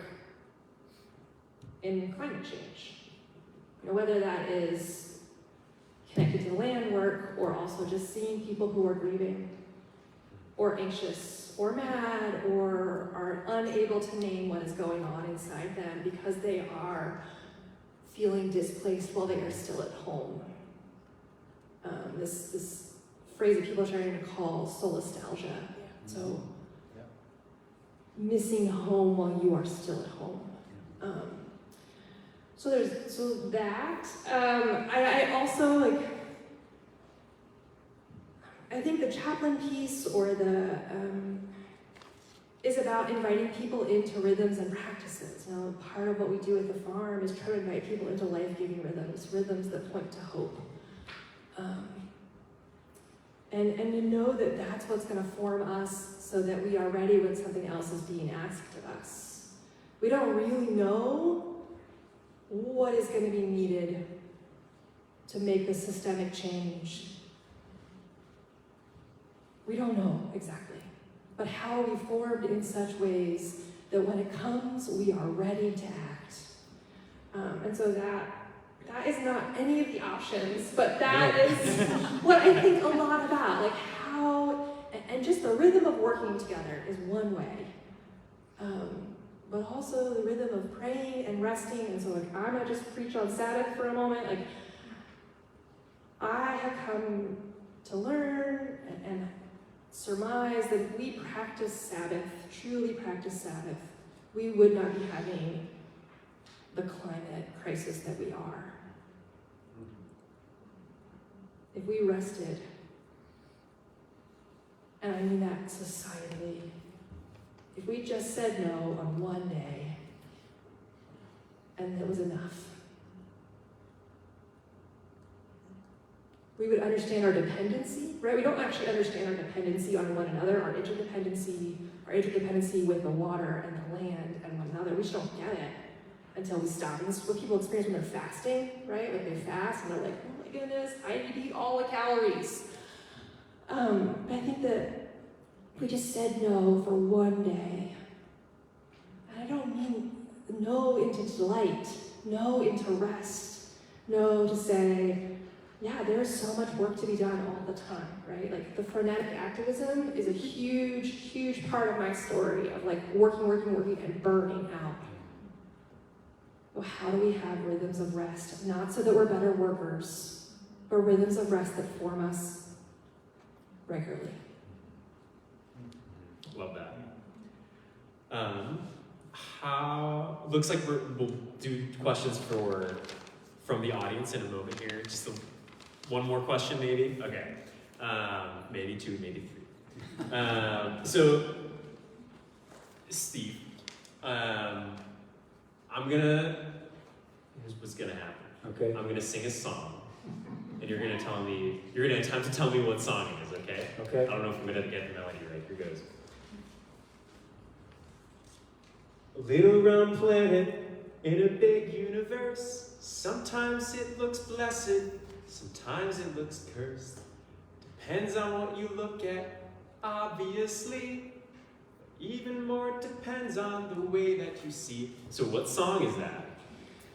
in climate change. Whether that is connected to land work, or also just seeing people who are grieving, or anxious, or mad, or are unable to name what is going on inside them because they are feeling displaced while they are still at home. This phrase that people are starting to call solastalgia. So, missing home while you are still at home. So that. I also I think the chaplain piece, or the is about inviting people into rhythms and practices. Part of what we do at the farm is try to invite people into life-giving rhythms that point to hope. And to know that that's what's going to form us, so that we are ready when something else is being asked of us. We don't really know what is going to be needed to make the systemic change. We don't know exactly. But how are we formed in such ways that when it comes, we are ready to act? And so that is not any of the options, but that is what I think a lot about, how, and just the rhythm of working together is one way. But also the rhythm of praying and resting. And so I'm gonna just preach on Sabbath for a moment. I have come to learn and surmise that if we practice Sabbath, truly practice Sabbath, we would not be having the climate crisis that we are. If we rested, and I mean that societally, if we just said no on one day, and it was enough, we would understand our dependency, right? We don't actually understand our dependency on one another, our interdependency with the water and the land and one another. We just don't get it until we stop. And this is what people experience when they're fasting, right? They fast and they're like, oh my goodness, I need to eat all the calories. But I think that we just said no for one day. And I don't mean no into delight, no into rest, no to say, yeah, there's so much work to be done all the time, right? The frenetic activism is a huge, huge part of my story of working and burning out. Well, how do we have rhythms of rest? Not so that we're better workers, but rhythms of rest that form us regularly. Love that. Looks like we'll do questions from the audience in a moment here. Just one more question, maybe. Okay, maybe two, maybe three. So, Steve, here's what's gonna happen. Okay. I'm gonna sing a song, and you're gonna attempt to tell me what song it is. Okay. Okay. I don't know if I'm gonna get the melody right. Here goes. A little round planet in a big universe. Sometimes it looks blessed, sometimes it looks cursed. Depends on what you look at, obviously. Even more depends on the way that you see. So what song is that?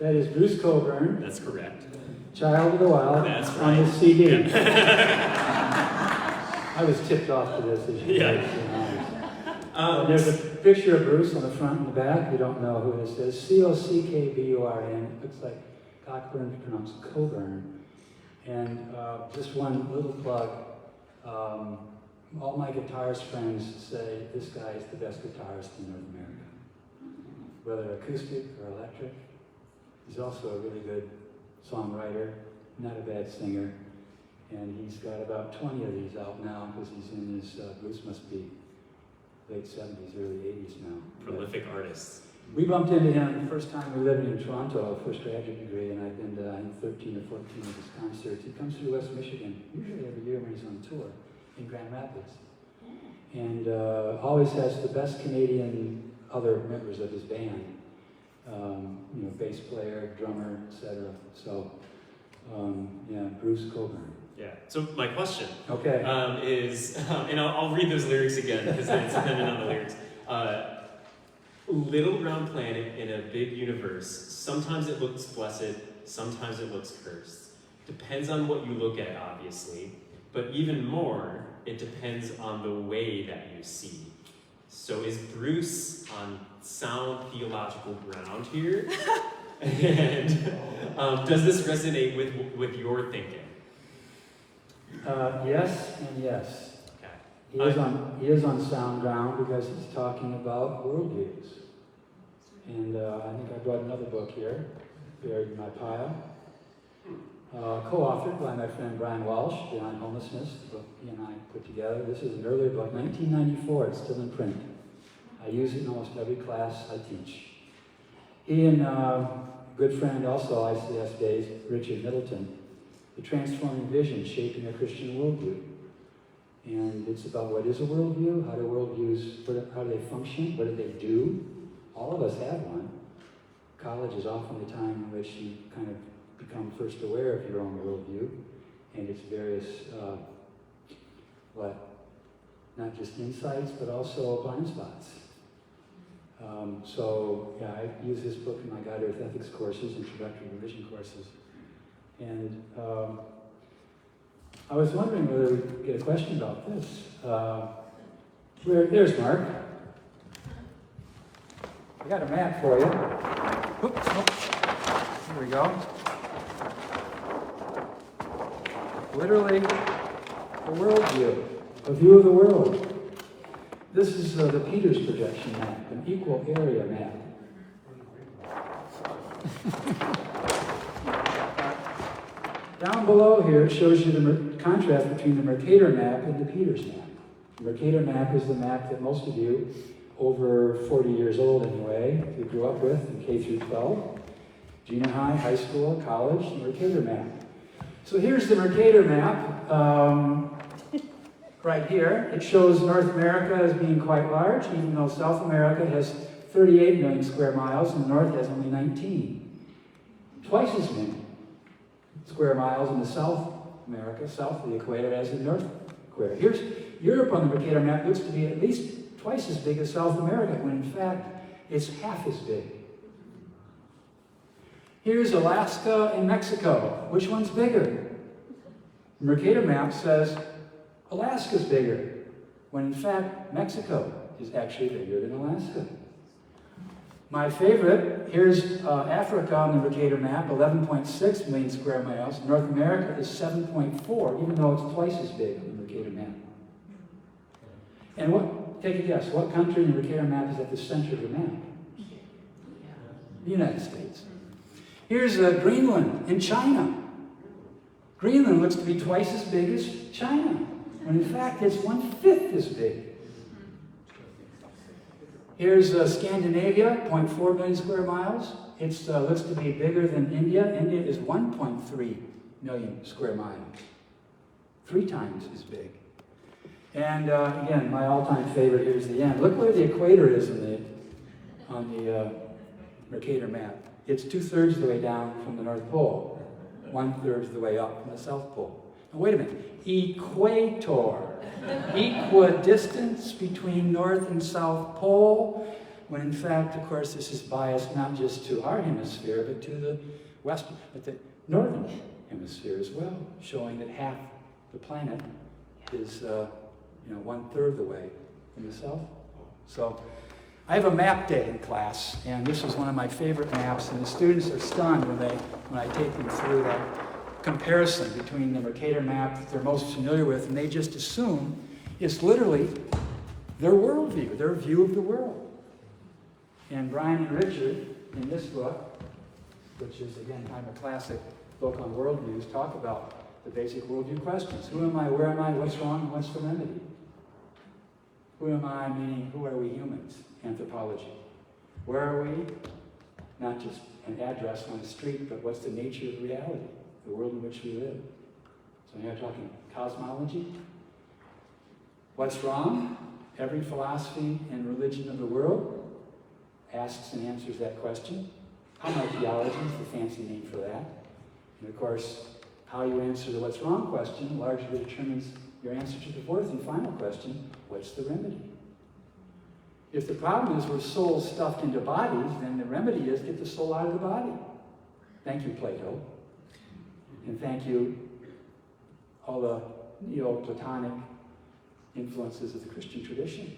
That is Bruce Coburn, That's correct. Child of the Wild, That's on right. the CD. Yeah. I was tipped off to this. As you Yeah. know. There's a picture of Bruce on the front and the back. You don't know who this is. Cockburn. It looks like Cockburn, pronounced Coburn. And just one little plug. All my guitarist friends say this guy is the best guitarist in North America. Whether acoustic or electric. He's also a really good songwriter, not a bad singer. And he's got about 20 of these out now because he's in his, Bruce must be late 70s, early 80s now. Prolific artist. We bumped into him the first time we lived in Toronto, first graduate degree, and I've been to, I think, 13 or 14 of his concerts. He comes through West Michigan, usually every year when he's on tour in Grand Rapids. And always has the best Canadian other members of his band. Bass player, drummer, etc. So, Bruce Coburn. Yeah. So my question Okay. is, and I'll read those lyrics again because it's dependent on the lyrics. Little round planet in a big universe. Sometimes it looks blessed, sometimes it looks cursed. Depends on what you look at, obviously. But even more, it depends on the way that you see. So is Bruce on sound theological ground here? And does this resonate with your thinking? Yes and yes. Okay. He is on sound ground because he's talking about worldviews. And I think I brought another book here, buried in my pile. Co-authored by my friend Brian Walsh, Beyond Homelessness, the book he and I put together. This is an earlier book, 1994, it's still in print. I use it in almost every class I teach. He and good friend also, ICS days, Richard Middleton, The Transforming Vision, Shaping a Christian Worldview. And it's about what is a worldview, how do worldviews, how do they function, what do they do? All of us have one. College is often the time in which you kind of become first aware of your own worldview and its various, not just insights, but also blind spots. I use this book in my God Earth Ethics courses, introductory religion courses. And I was wondering whether we could get a question about this. There's Mark. I got a map for you. Oops. Here we go. Literally, a worldview, a view of the world. This is the Peters projection map, an equal area map. Down below here, it shows you the contrast between the Mercator map and the Peters map. The Mercator map is the map that most of you, over 40 years old anyway, you grew up with in K through 12, junior high, high school, college, the Mercator map. So here's the Mercator map. Right here, it shows North America as being quite large, even though South America has 38 million square miles and the North has only 19. Twice as many square miles in the South America, south of the equator, as in North Equator. Here's Europe on the Mercator map, looks to be at least twice as big as South America, when in fact it's half as big. Here's Alaska and Mexico. Which one's bigger? The Mercator map says Alaska's bigger, when in fact Mexico is actually bigger than Alaska. My favorite, here's Africa on the Mercator map, 11.6 million square miles. North America is 7.4, even though it's twice as big on the Mercator map. And what, take a guess, what country in the Mercator map is at the center of the map? The United States. Here's Greenland in China. Greenland looks to be twice as big as China, when in fact it's 1/5 as big. Here's Scandinavia, 0.4 million square miles. It looks to be bigger than India. India is 1.3 million square miles. 3 times as big. And again, my all-time favorite, here's the end. Look where the equator is on the Mercator map. It's 2/3 of the way down from the North Pole, 1/3 of the way up from the South Pole. Now wait a minute, equator, equidistance between North and South Pole, when in fact, of course, this is biased not just to our hemisphere, but to the western, but the northern hemisphere as well, showing that half the planet is 1/3 of the way from the South Pole. So I have a map day in class, and this was one of my favorite maps, and the students are stunned when I take them through that comparison between the Mercator map that they're most familiar with, and they just assume it's literally their worldview, their view of the world. And Brian and Richard, in this book, which is, again, kind of a classic book on worldviews, talk about the basic worldview questions. Who am I, where am I, what's wrong, and what's the remedy? Who am I, meaning who are we humans? Anthropology. Where are we? Not just an address on a street, but what's the nature of reality, the world in which we live. So now you're talking cosmology. What's wrong? Every philosophy and religion of the world asks and answers that question. Homotheology is the fancy name for that. And of course, how you answer the what's wrong question largely determines your answer to the fourth and final question, what's the remedy? If the problem is we're souls stuffed into bodies, then the remedy is get the soul out of the body. Thank you, Plato. And thank you, all the Neoplatonic influences of the Christian tradition.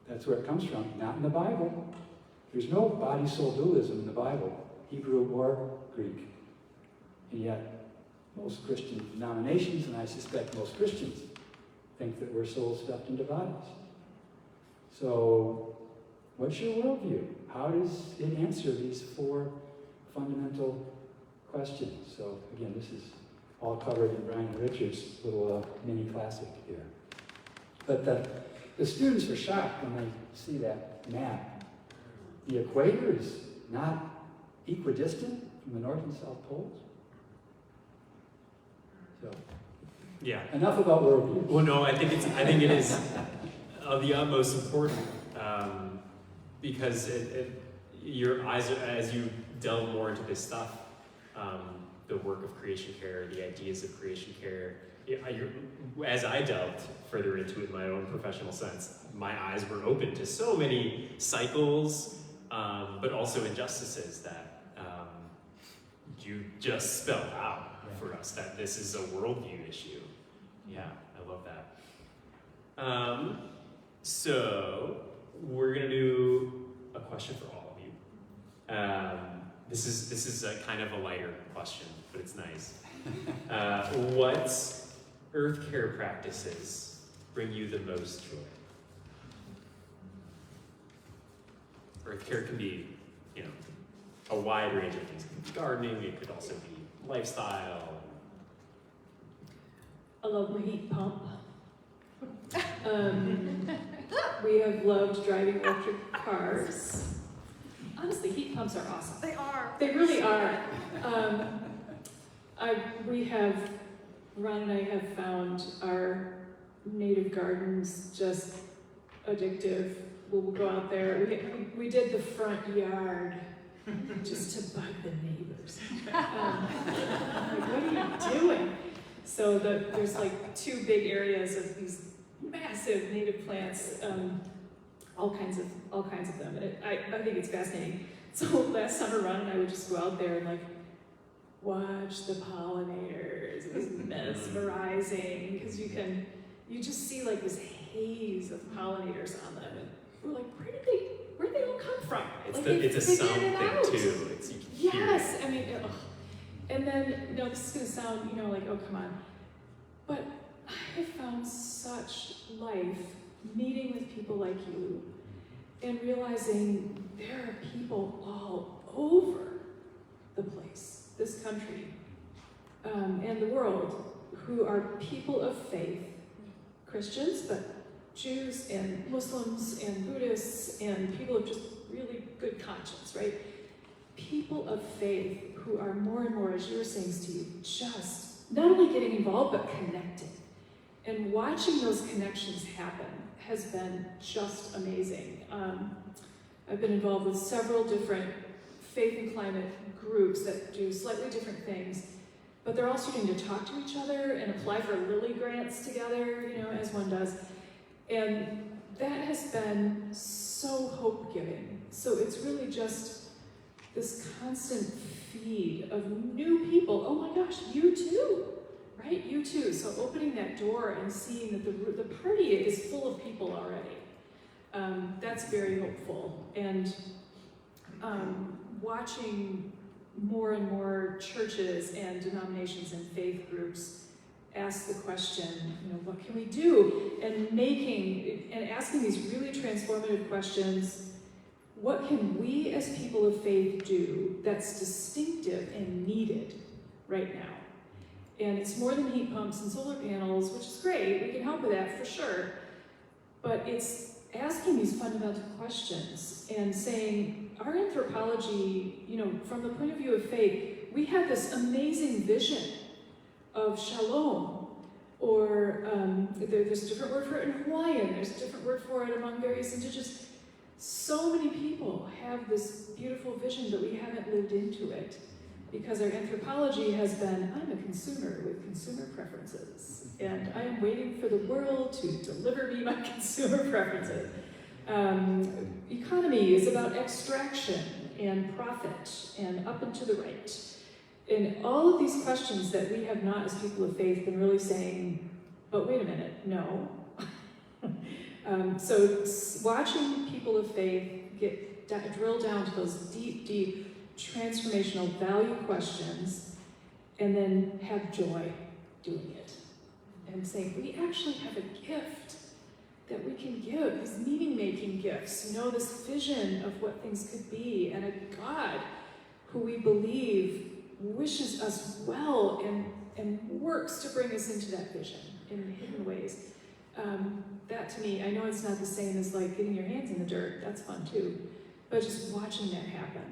That's where it comes from, not in the Bible. There's no body-soul dualism in the Bible, Hebrew or Greek. And yet, most Christian denominations, and I suspect most Christians, think that we're souls stuffed into bodies. So, what's your worldview? How does it answer these 4 fundamental questions? So, again, this is all covered in Brian and Richard's little mini classic here. But the students are shocked when they see that map. The equator is not equidistant from the North and South Poles. So, Yeah. enough about worldviews. Well, no, I think it is of the utmost important because your eyes, as you delve more into this stuff, the work of creation care, the ideas of creation care. As I delved further into it in my own professional sense, my eyes were open to so many cycles, but also injustices that you just spelled out for us, that this is a worldview issue. Yeah, I love that. So, we're going to do a question for all of you. This is a kind of a lighter question, but it's nice. What earth care practices bring you the most joy? Earth care can be, a wide range of things. It could be gardening, it could also be lifestyle. I love my heat pump. We have loved driving electric cars. Honestly, heat pumps are awesome. They are. They really are. Ron and I have found our native gardens just addictive. We'll go out there. We did the front yard just to bug the neighbors. Like, what are you doing? So there's like 2 big areas of these massive native plants, all kinds of them. And I think it's fascinating. So last summer, Ron and I would just go out there and watch the pollinators. It was mesmerizing because you just see this haze of pollinators on them. And we're like, where did where'd they all come from? It's, Like, it's a they sound figured it thing out. too. It's, you can hear Yes, it. I mean, ugh. And then, you know, this is gonna sound, you know, like, oh, come on. But I have found such life meeting with people like you and realizing there are people all over the place, this country, and the world, who are people of faith, Christians, but Jews and Muslims and Buddhists and people of just really good conscience, right? People of faith who are more and more, as you were saying, Steve, just not only getting involved, but connected. And watching those connections happen has been just amazing. I've been involved with several different faith and climate groups that do slightly different things, but they're all starting to talk to each other and apply for Lilly grants together, you know, as one does. And that has been so hope-giving. So it's really just this constant feed of new people. Oh my gosh, you too, right? You too. So opening that door and seeing that the party is full of people already. That's very hopeful. And watching more and more churches and denominations and faith groups ask the question, you know, what can we do? And asking these really transformative questions. What can we as people of faith do that's distinctive and needed right now? And it's more than heat pumps and solar panels, which is great, we can help with that for sure. But it's asking these fundamental questions and saying, our anthropology, you know, from the point of view of faith, we have this amazing vision of shalom, or there's a different word for it in Hawaiian, there's a different word for it among various indigenous. So many people have this beautiful vision, but we haven't lived into it because our anthropology has been, I'm a consumer with consumer preferences, and I am waiting for the world to deliver me my consumer preferences. Economy is about extraction and profit and up and to the right. And all of these questions that we have not, as people of faith, been really saying, but wait a minute, no. So watching people of faith drill down to those deep, deep transformational value questions, and then have joy doing it. And saying, we actually have a gift that we can give, these meaning-making gifts, you know, this vision of what things could be, and a God who we believe wishes us well and works to bring us into that vision in hidden ways. That to me, I know it's not the same as like getting your hands in the dirt, that's fun too, but just watching that happen.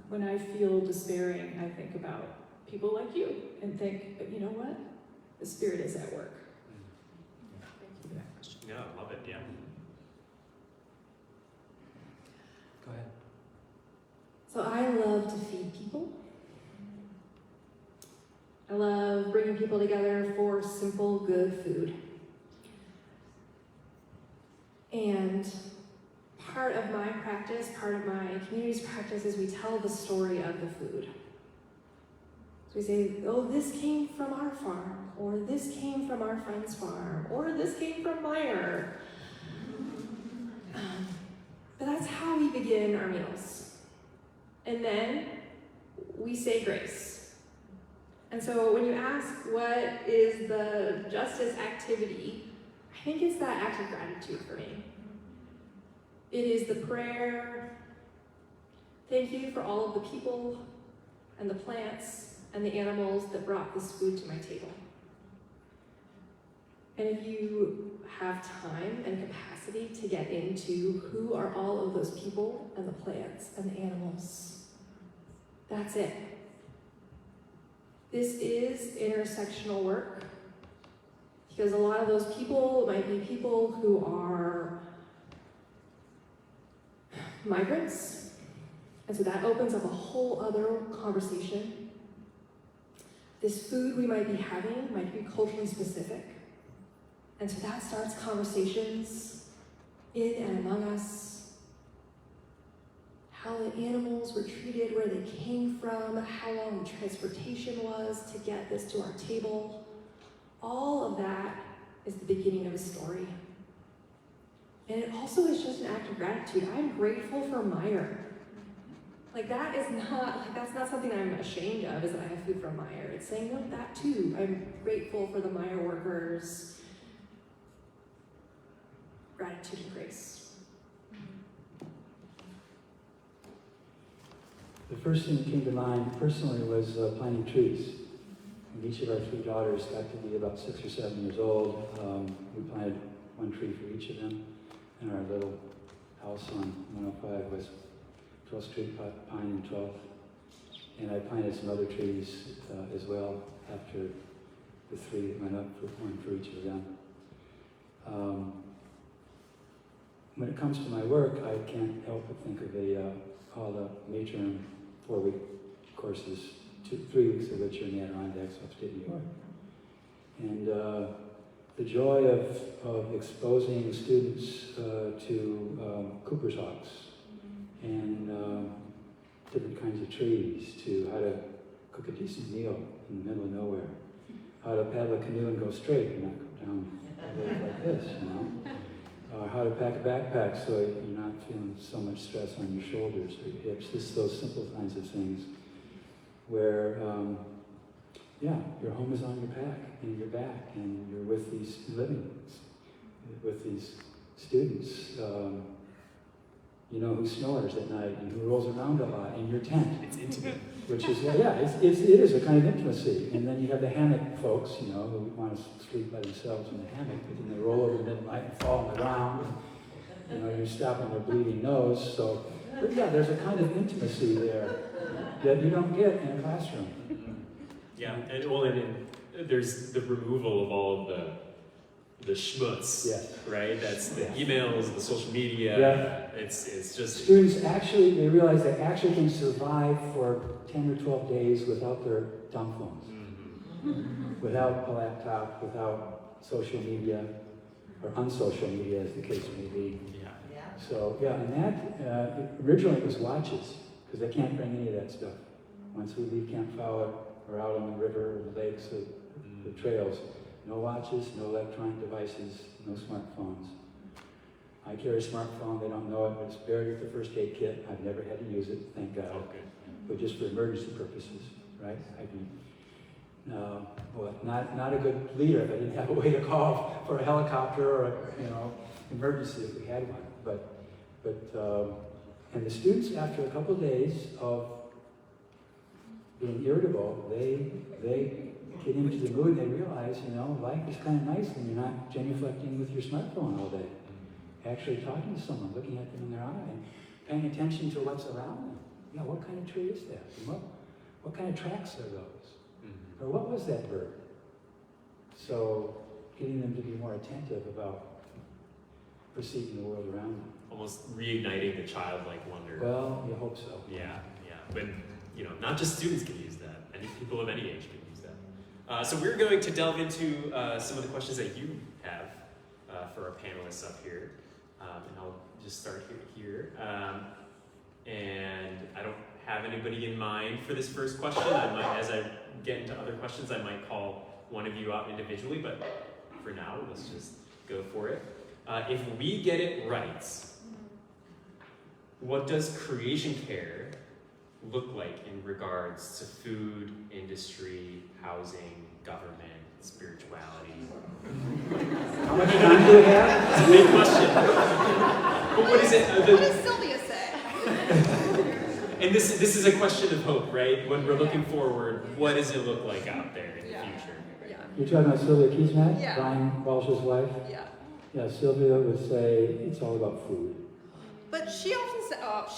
When I feel despairing, I think about people like you and think, but you know what? The Spirit is at work. Thank you for that question. Yeah, I love it, yeah. Go ahead. So I love to feed people. I love bringing people together for simple, good food. And part of my practice, part of my community's practice is we tell the story of the food. So we say, oh, this came from our farm, or this came from our friend's farm, or this came from Meyer. But that's how we begin our meals. And then we say grace. And so when you ask what is the justice activity, I think it's that act of gratitude for me. It is the prayer, thank you for all of the people and the plants and the animals that brought this food to my table. And if you have time and capacity to get into who are all of those people and the plants and the animals, that's it. This is intersectional work, because a lot of those people might be people who are migrants, and so that opens up a whole other conversation. This food we might be having might be culturally specific, and so that starts conversations in and among us. How the animals were treated, where they came from, how long the transportation was to get this to our table. All of that is the beginning of a story. And it also is just an act of gratitude. I'm grateful for Meijer. Like that's not something I'm ashamed of, is that I have food from Meijer. It's saying, no, that too. I'm grateful for the Meijer workers. Gratitude and grace. The first thing that came to mind personally was planting trees. And each of our 3 daughters got to be about 6 or 7 years old. We planted 1 tree for each of them in our little house on 105 West 12th Street, Pine and 12th. And I planted some other trees as well after the 3 that went up, for 1 for each of them. When it comes to my work, I can't help but think of all the midterm 4-week courses, 3 weeks of which are in the Adirondacks, upstate New York. And the joy of exposing students to Cooper's hawks and different kinds of trees, to how to cook a decent meal in the middle of nowhere, how to paddle a canoe and go straight and not go down a lake like this, you know. How to pack a backpack so you're not feeling so much stress on your shoulders or your hips. Just those simple kinds of things where, your home is on your back and your back, and you're with these with these students, who snores at night and who rolls around a lot in your tent. It's intimate. Which is, it is a kind of intimacy. And then you have the hammock folks, who want to sleep by themselves in the hammock, but then they roll over in the middle of the night and fall on the ground, and, you're stopping their bleeding nose. So, but there's a kind of intimacy there that you don't get in a classroom. Yeah, and there's the removal of all of the schmutz, Yes. right? That's the emails, the social media. Yeah. It's just Students they realize they actually can survive for 10 or 12 days without their dumb phones, without a laptop, without social media, or unsocial media as the case may be. Yeah. So, and that, originally it was watches, because they can't bring any of that stuff. Once we leave Camp Fowler, or out on the river, or the lakes, or the trails, no watches, no electronic devices, no smartphones. I carry a smartphone, they don't know it, but it's buried with the first aid kit. I've never had to use it, thank God. Oh, good. But just for emergency purposes, right? Not a good leader if I didn't have a way to call for a helicopter or emergency if we had one. But and the students, after a couple of days of being irritable, they get into the mood and they realize, life is kind of nice when you're not genuflecting with your smartphone all day. Actually talking to someone, looking at them in their eye, and paying attention to what's around them. What kind of tree is that? And what kind of tracks are those? Or what was that bird? So getting them to be more attentive about perceiving the world around them. Almost reigniting the childlike wonder. Well, you hope so. Yeah. But not just students can use that. Any people of any age can use that. So we're going to delve into some of the questions that you have for our panelists up here. And I'll just start here. And I don't have anybody in mind for this first question. As I get into other questions, I might call one of you out individually, but for now, let's just go for it. If we get it right, what does creation care look like in regards to food, industry, housing, government, spirituality? How much time do we have? It's a big question. But what is it? What does Sylvia say? And this is a question of hope, right? When we're looking forward, what does it look like out there in the future? Yeah. You're talking about Sylvia Keesmack, Yeah. Brian Walsh's wife? Yeah. Yeah, Sylvia would say it's all about food. But she often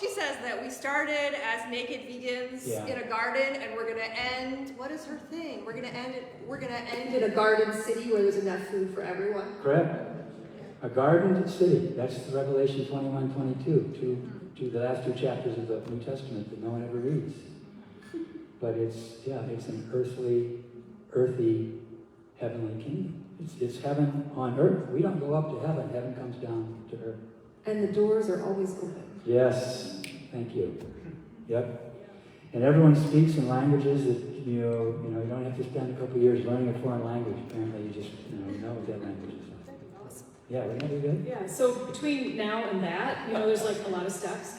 she says that we started as naked vegans Yeah. in a garden, and we're gonna end. What is her thing? We're gonna end in a garden city where there's enough food for everyone. Correct. A garden city. That's the Revelation 21:22, to the last 2 chapters of the New Testament that no one ever reads. But it's an earthy, heavenly kingdom. It's heaven on earth. We don't go up to heaven. Heaven comes down to earth. And the doors are always open. Yes. Thank you. Yep. And everyone speaks in languages that you don't have to spend a couple of years learning a foreign language. Apparently, you just know what that language is. Yeah, wouldn't that be good? Yeah, so between now and that, there's like a lot of steps.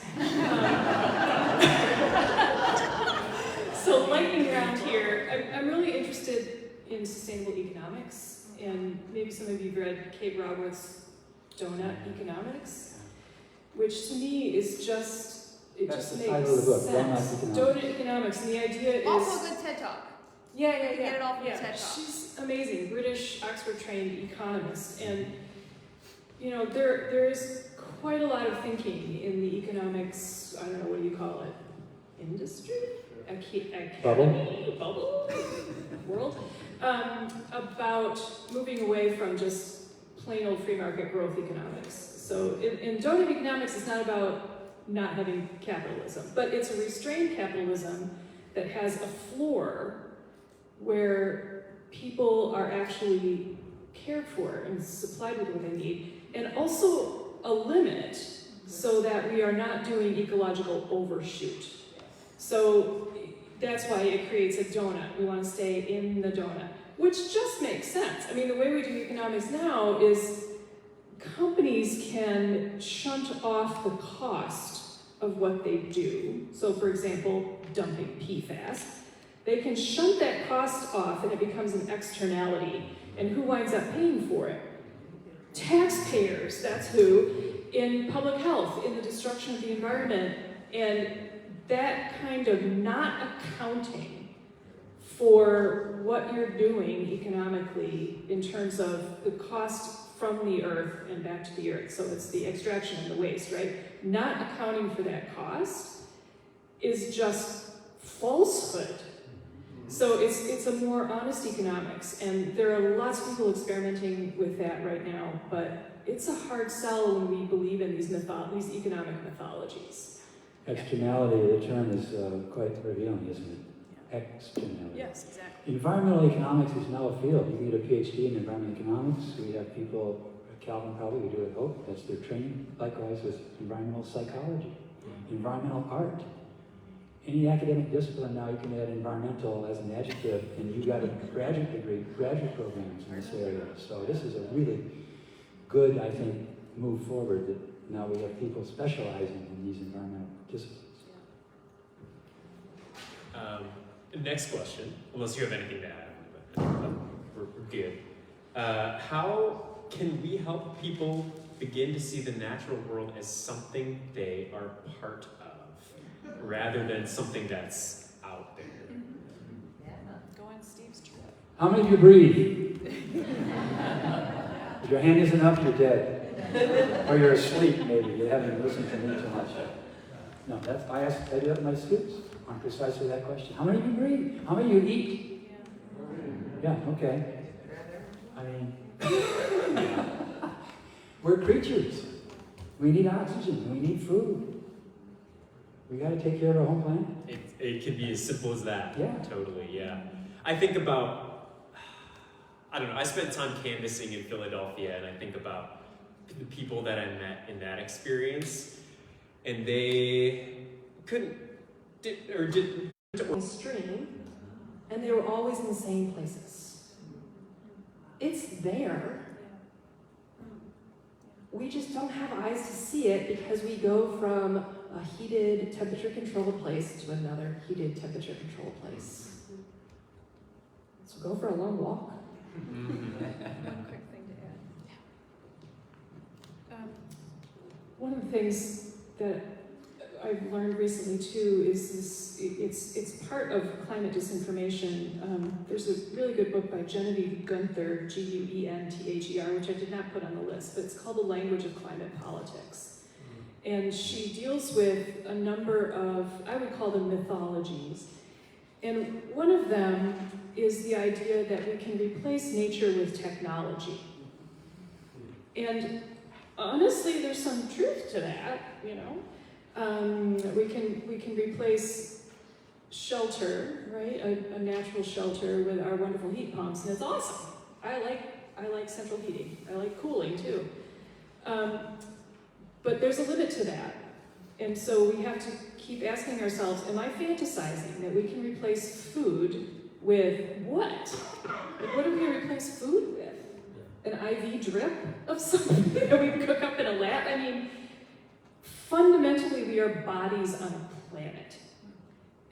So lightning round here, I'm really interested in sustainable economics, and maybe some of you've read Kate Raworth's Donut Economics, which to me is just, it That's just the makes title of the book, sense. Donut Donut Economics, and the idea is... Also a good TED Talk. Yeah. You get it all from yeah. TED Talk. She's amazing, British, Oxford-trained economist, and there is quite a lot of thinking in the economics, I don't know, what do you call it? Industry? Bubble? World? About moving away from just plain old free market growth economics. So in donut economics, it's not about not having capitalism, but it's a restrained capitalism that has a floor where people are actually cared for and supplied with what they need, and also a limit so that we are not doing ecological overshoot. So that's why it creates a donut. We want to stay in the donut, which just makes sense. I mean, the way we do economics now is companies can shunt off the cost of what they do. So for example, dumping PFAS. They can shunt that cost off and it becomes an externality. And who winds up paying for it? Taxpayers, that's who, in public health, in the destruction of the environment, and that kind of not accounting for what you're doing economically in terms of the cost from the earth and back to the earth. So it's the extraction and the waste, right? Not accounting for that cost is just falsehood. So it's a more honest economics, and there are lots of people experimenting with that right now, but it's a hard sell when we believe in these economic mythologies. Externality, the term is quite revealing, isn't it? Externality. Yes, exactly. Environmental economics is now a field. You can get a PhD in environmental economics. We have people, Calvin probably, we do at Hope, that's their training. Likewise with environmental psychology, environmental art. Any academic discipline now, you can add environmental as an adjective, and you got a graduate degree, graduate programs in this area. So this is a really good, I think, move forward that now we have people specializing in these environmental disciplines. Next question, unless you have anything to add, but we're good. How can we help people begin to see the natural world as something they are part of, rather than something that's out there? Go on Steve's trip. How many of you breathe? If your hand isn't up, you're dead. Or you're asleep, maybe. You haven't listened to me too much. No, I do that with my students on precisely that question. How many of you breathe? How many of you eat? Yeah, okay. I mean, we're creatures. We need oxygen. We need food. We got to take care of our home planet. It can be as simple as that. Yeah. Totally, yeah. I think about, I don't know, I spent time canvassing in Philadelphia, and I think about the people that I met in that experience, and they didn't stream, and they were always in the same places. It's there. We just don't have eyes to see it because we go from a heated, temperature-controlled place to another heated, temperature-controlled place. So go for a long walk. One quick thing to add. One of the things that I've learned recently too is it's part of climate disinformation. There's a really good book by Genevieve Guenther, Guenther, which I did not put on the list, but it's called The Language of Climate Politics. And she deals with a number of, I would call them mythologies. And one of them is the idea that we can replace nature with technology. And honestly, there's some truth to that, you know. We can replace shelter, right? A natural shelter with our wonderful heat pumps, and it's awesome. I like central heating. I like cooling too. But there's a limit to that. And so we have to keep asking ourselves, am I fantasizing that we can replace food with what? Like, what do we replace food with? And IV drip of something that we cook up in a lab. I mean, fundamentally, we are bodies on a planet.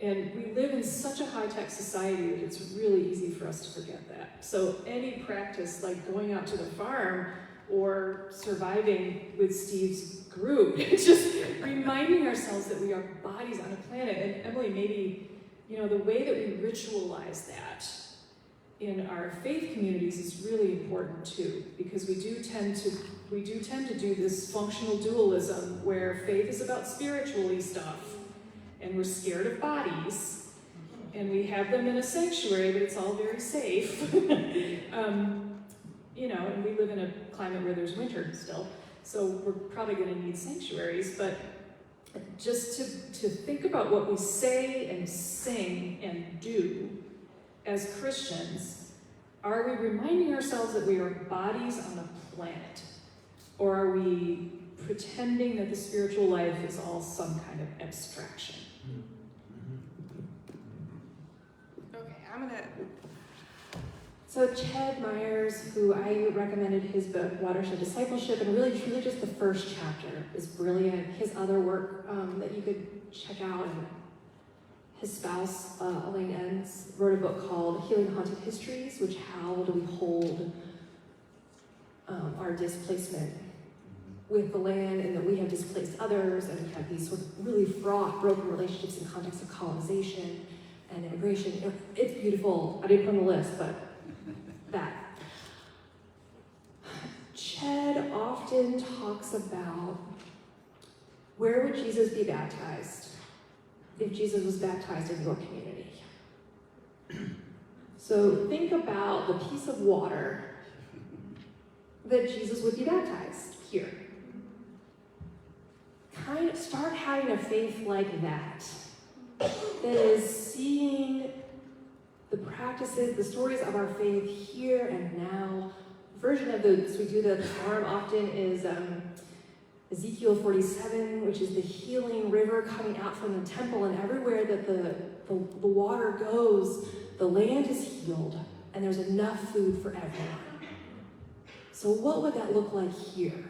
And we live in such a high-tech society that it's really easy for us to forget that. So any practice like going out to the farm or surviving with Steve's group, just reminding ourselves that we are bodies on a planet. And Emily, maybe, the way that we ritualize that in our faith communities is really important too, because we do tend to do this functional dualism where faith is about spiritually stuff, and we're scared of bodies, and we have them in a sanctuary, but it's all very safe. And we live in a climate where there's winter still, so we're probably going to need sanctuaries, but just to think about what we say and sing and do as Christians, are we reminding ourselves that we are bodies on a planet? Or are we pretending that the spiritual life is all some kind of abstraction? Okay, I'm gonna. So Ched Myers, who I recommended his book, Watershed Discipleship, and really truly just the first chapter is brilliant. His other work that you could check out, and his spouse, Elaine Enns, wrote a book called Healing Haunted Histories, which how do we hold our displacement with the land, and that we have displaced others, and we have these sort of really fraught, broken relationships in context of colonization and immigration. It's beautiful. I didn't put on the list, but that. Ched often talks about where would Jesus be baptized if Jesus was baptized in your community. So think about the piece of water that Jesus would be baptized here. Start having a faith like that is seeing the practices, the stories of our faith here and now. Version of this we do the farm often is Ezekiel 47, which is the healing river coming out from the temple, and everywhere that the water goes, the land is healed, and there's enough food for everyone. So what would that look like here?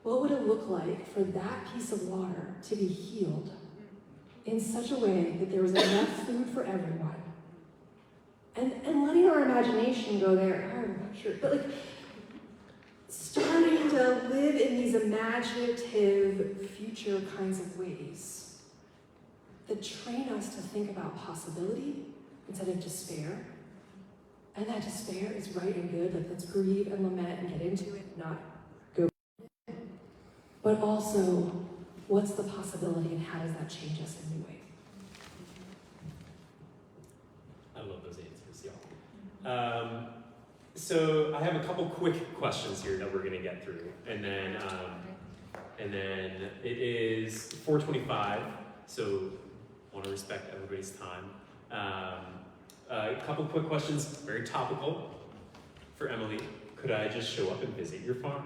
What would it look like for that piece of water to be healed in such a way that there was enough food for everyone? And letting our imagination go there, I'm not sure, but starting to live in these imaginative future kinds of ways that train us to think about possibility instead of despair. And that despair is right and good, let's grieve and lament and get into it, not go. But also, what's the possibility and how does that change us in new ways? I love those answers, y'all. So I have a couple quick questions here that we're gonna get through, and then it is 4:25, so want to respect everybody's time. A couple quick questions, very topical for Emily. Could I just show up and visit your farm?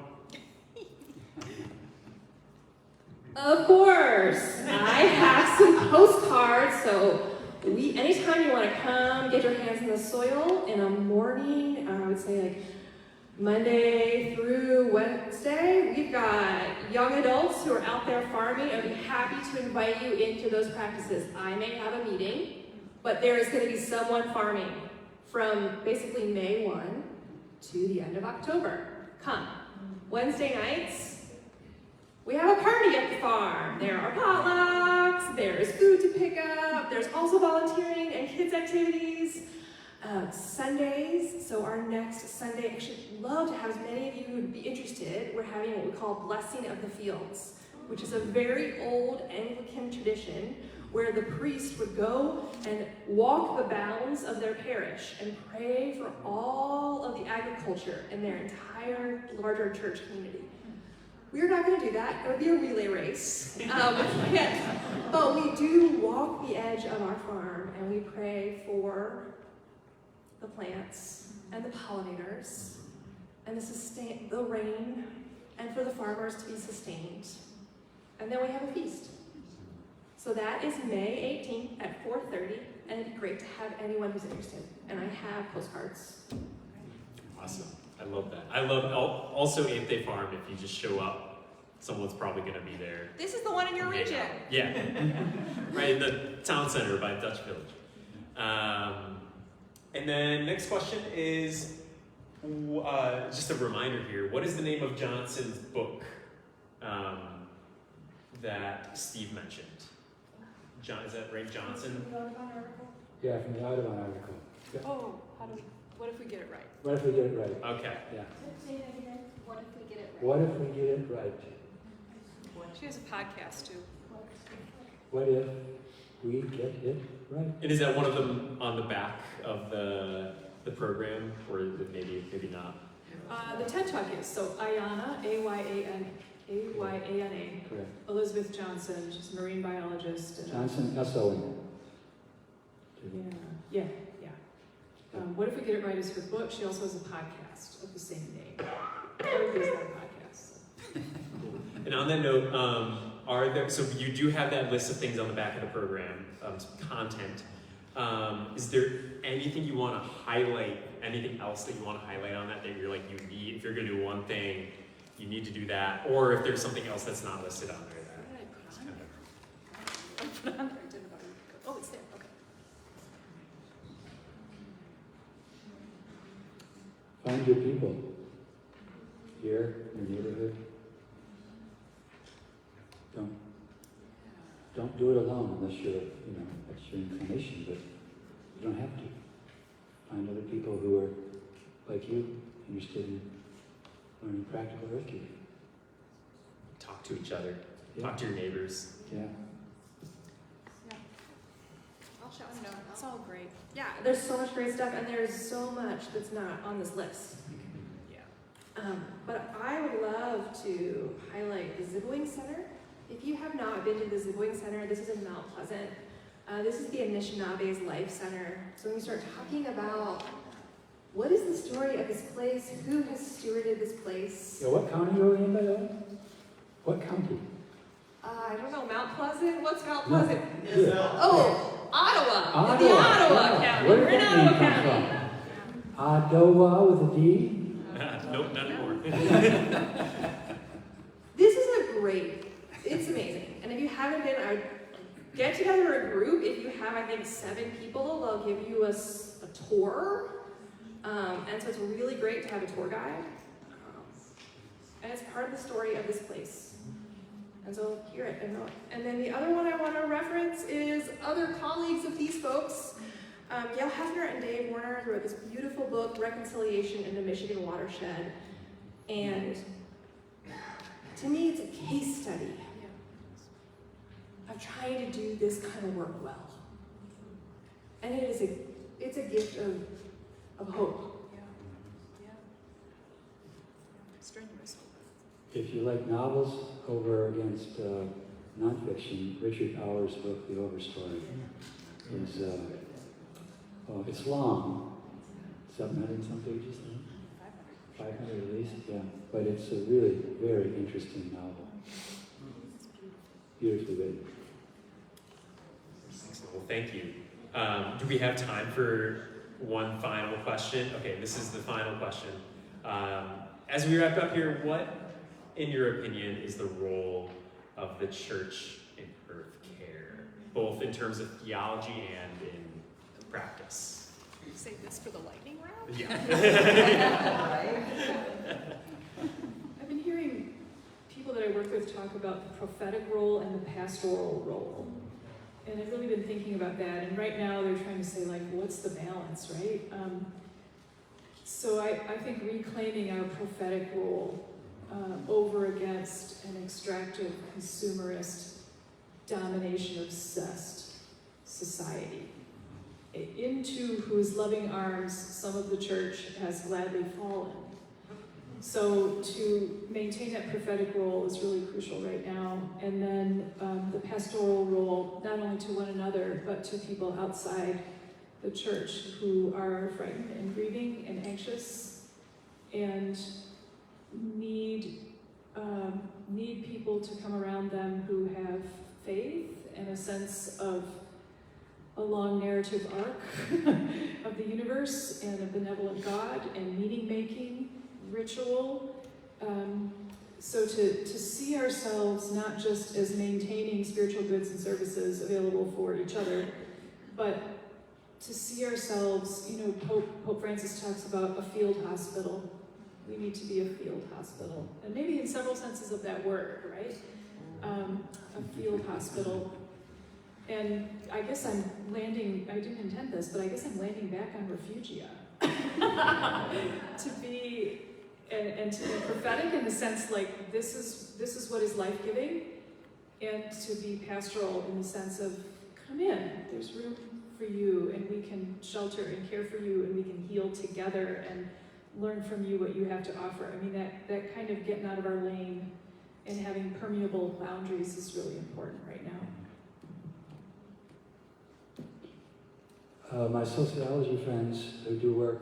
Of course, I have some postcards, so anytime you want to come, get your hands in the soil in a morning, I would say Monday through Wednesday, we've got young adults who are out there farming. I'd be happy to invite you into those practices. I may have a meeting, but there is going to be someone farming from basically May 1 to the end of October. Come. Wednesday nights, we have a party at the farm. There are potlucks, there's food to pick up, there's also volunteering and kids activities. Sundays, so our next Sunday, I should love to have as many of you who would be interested. We're having what we call Blessing of the Fields, which is a very old Anglican tradition where the priest would go and walk the bounds of their parish and pray for all of the agriculture in their entire larger church community. We're not going to do that. It would be a relay race. But we do walk the edge of our farm and we pray for the plants and the pollinators and the rain and for the farmers to be sustained. And then we have a feast. So that is May 18th at 4:30, and it'd be great to have anyone who's interested. And I have postcards. Awesome. I love that. I love also Eighth Day Farm. If you just show up, someone's probably going to be there. This is the one in your Hang region. out. Yeah, right in the town center by Dutch Village. And then next question is just a reminder here. What is the name of Johnson's book that Steve mentioned? John, is that right, Johnson? Yeah, from the Audubon article. Yeah. Oh, what if we get it right? What if we get it right? Okay. Yeah. Say that again. What if we get it right? What if we get it right? She has a podcast too. What if we get it right? And is that one of them on the back of the program, or is it maybe not? The TED Talk is, so Ayana, A-Y-A-N-A, Correct. Elizabeth Johnson, she's a marine biologist. And, Johnson, S-O-N. Yeah. What If We Get It Right is her book. She also has a podcast of the same name. Everybody's got a podcast. And on that note, so you do have that list of things on the back of the program, some content. Is there anything you want to highlight, anything else that you want to highlight on that you're like, you need, if you're going to do one thing, you need to do that, or if there's something else that's not listed on there that. I put on there. I didn't know. Oh, it's there. Okay. Find your people. Here, your neighborhood. Don't do it alone unless that's your inclination, but you don't have to. Find other people who are like you, interested in learning practical earthkeeping. Talk to each other. Yeah. Talk to your neighbors. Yeah. I'll shout them. That's all great. Yeah, there's so much great stuff, and there's so much that's not on this list. Yeah. But I would love to highlight the Zibowing Center. If you have not been to the Zibowing Center, this is in Mount Pleasant. This is the Anishinabe's Life Center. So when we start talking about what is the story of this place, who has stewarded this place? Yeah, what county are we in, by the way? What county? I don't know, Mount Pleasant? What's Mount No. Pleasant? Yeah. Oh, Ottawa. Ottawa. The Ottawa Yeah. County. Where We're did in that Ottawa name come County. from? Ottawa with a D? Nope, not anymore. This is it's amazing. And if you haven't been, I would get together a group. If you have, I think, 7 people, they'll give you a tour. And so it's really great to have a tour guide. And it's part of the story of this place. And so hear it and know it. And then the other one I want to reference is other colleagues of these folks. Gail Hefner and Dave Warner wrote this beautiful book, Reconciliation in the Michigan Watershed. And to me, it's a case study of trying to do this kind of work well. And it's a gift of hope. Strenuous. If you like novels over against nonfiction, Richard Auer's book, The Overstory, is it's long, 700 some pages, 500 at least, yeah. But it's a really very interesting novel. Beautifully written. Well, thank you. Do we have time for one final question? Okay, this is the final question. As we wrap up here, what, in your opinion, is the role of the church in earth care, both in terms of theology and in practice? Save this for the lightning round? Yeah. I've been hearing people that I work with talk about the prophetic role and the pastoral role. And I've really been thinking about that. And right now they're trying to say, like, what's the balance, right? So I think reclaiming our prophetic role over against an extractive, consumerist, domination-obsessed society, into whose loving arms some of the church has gladly fallen. So to maintain that prophetic role is really crucial right now. And then the pastoral role, not only to one another, but to people outside the church who are frightened and grieving and anxious and need people to come around them who have faith and a sense of a long narrative arc of the universe and a benevolent God and meaning making ritual. So to see ourselves not just as maintaining spiritual goods and services available for each other, but to see ourselves, Pope Francis talks about a field hospital. We need to be a field hospital. And maybe in several senses of that word, right? A field hospital. And I guess I'm landing, I didn't intend this, but I guess I'm landing back on refugia. to be prophetic in the sense like this is what is life-giving, and to be pastoral in the sense of come in, there's room for you, and we can shelter and care for you, and we can heal together and learn from you what you have to offer. I mean, that kind of getting out of our lane and having permeable boundaries is really important right now. My sociology friends who do work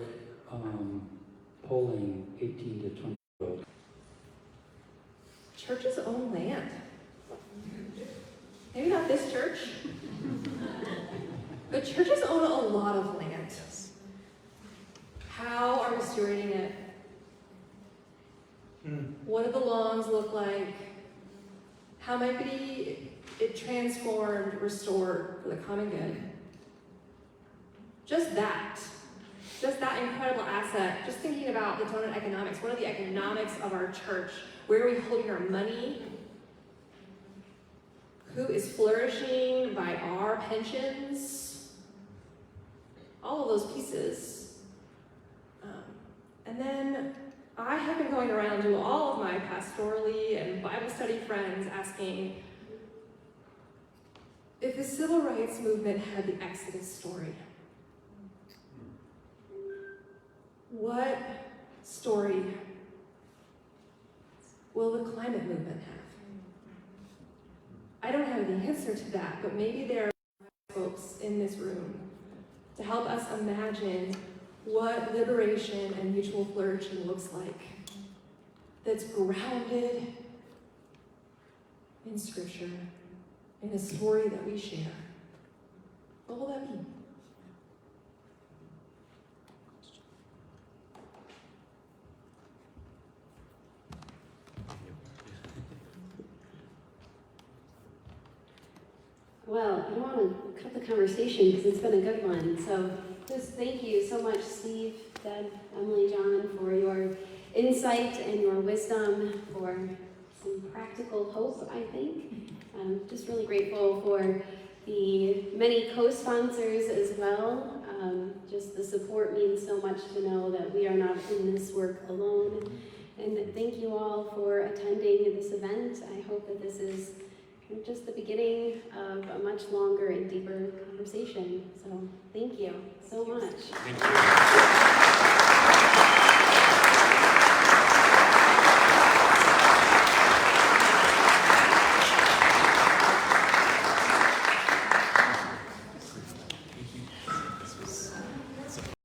polling 18 to 20-year-olds. Churches own land. Maybe not this church, but churches own a lot of land. How are we stewarding it? What do the lawns look like? How might be it transformed, restored for the common good? Just that incredible asset, just thinking about the donut economics. What are the economics of our church? Where are we holding our money? Who is flourishing by our pensions? All of those pieces. And then I have been going around to all of my pastorally and Bible study friends asking if the civil rights movement had the Exodus story. What story will the climate movement have? I don't have the answer to that, but maybe there are folks in this room to help us imagine what liberation and mutual flourishing looks like, that's grounded in Scripture, in a story that we share. What will that mean? Well, I don't want to cut the conversation because it's been a good one. So just thank you so much, Steve, Deb, Emily, John, for your insight and your wisdom, for some practical hope, I think. I'm just really grateful for the many co-sponsors as well. Just the support means so much to know that we are not in this work alone. And thank you all for attending this event. I hope that this is just the beginning of a much longer and deeper conversation. So thank you so much. Thank you.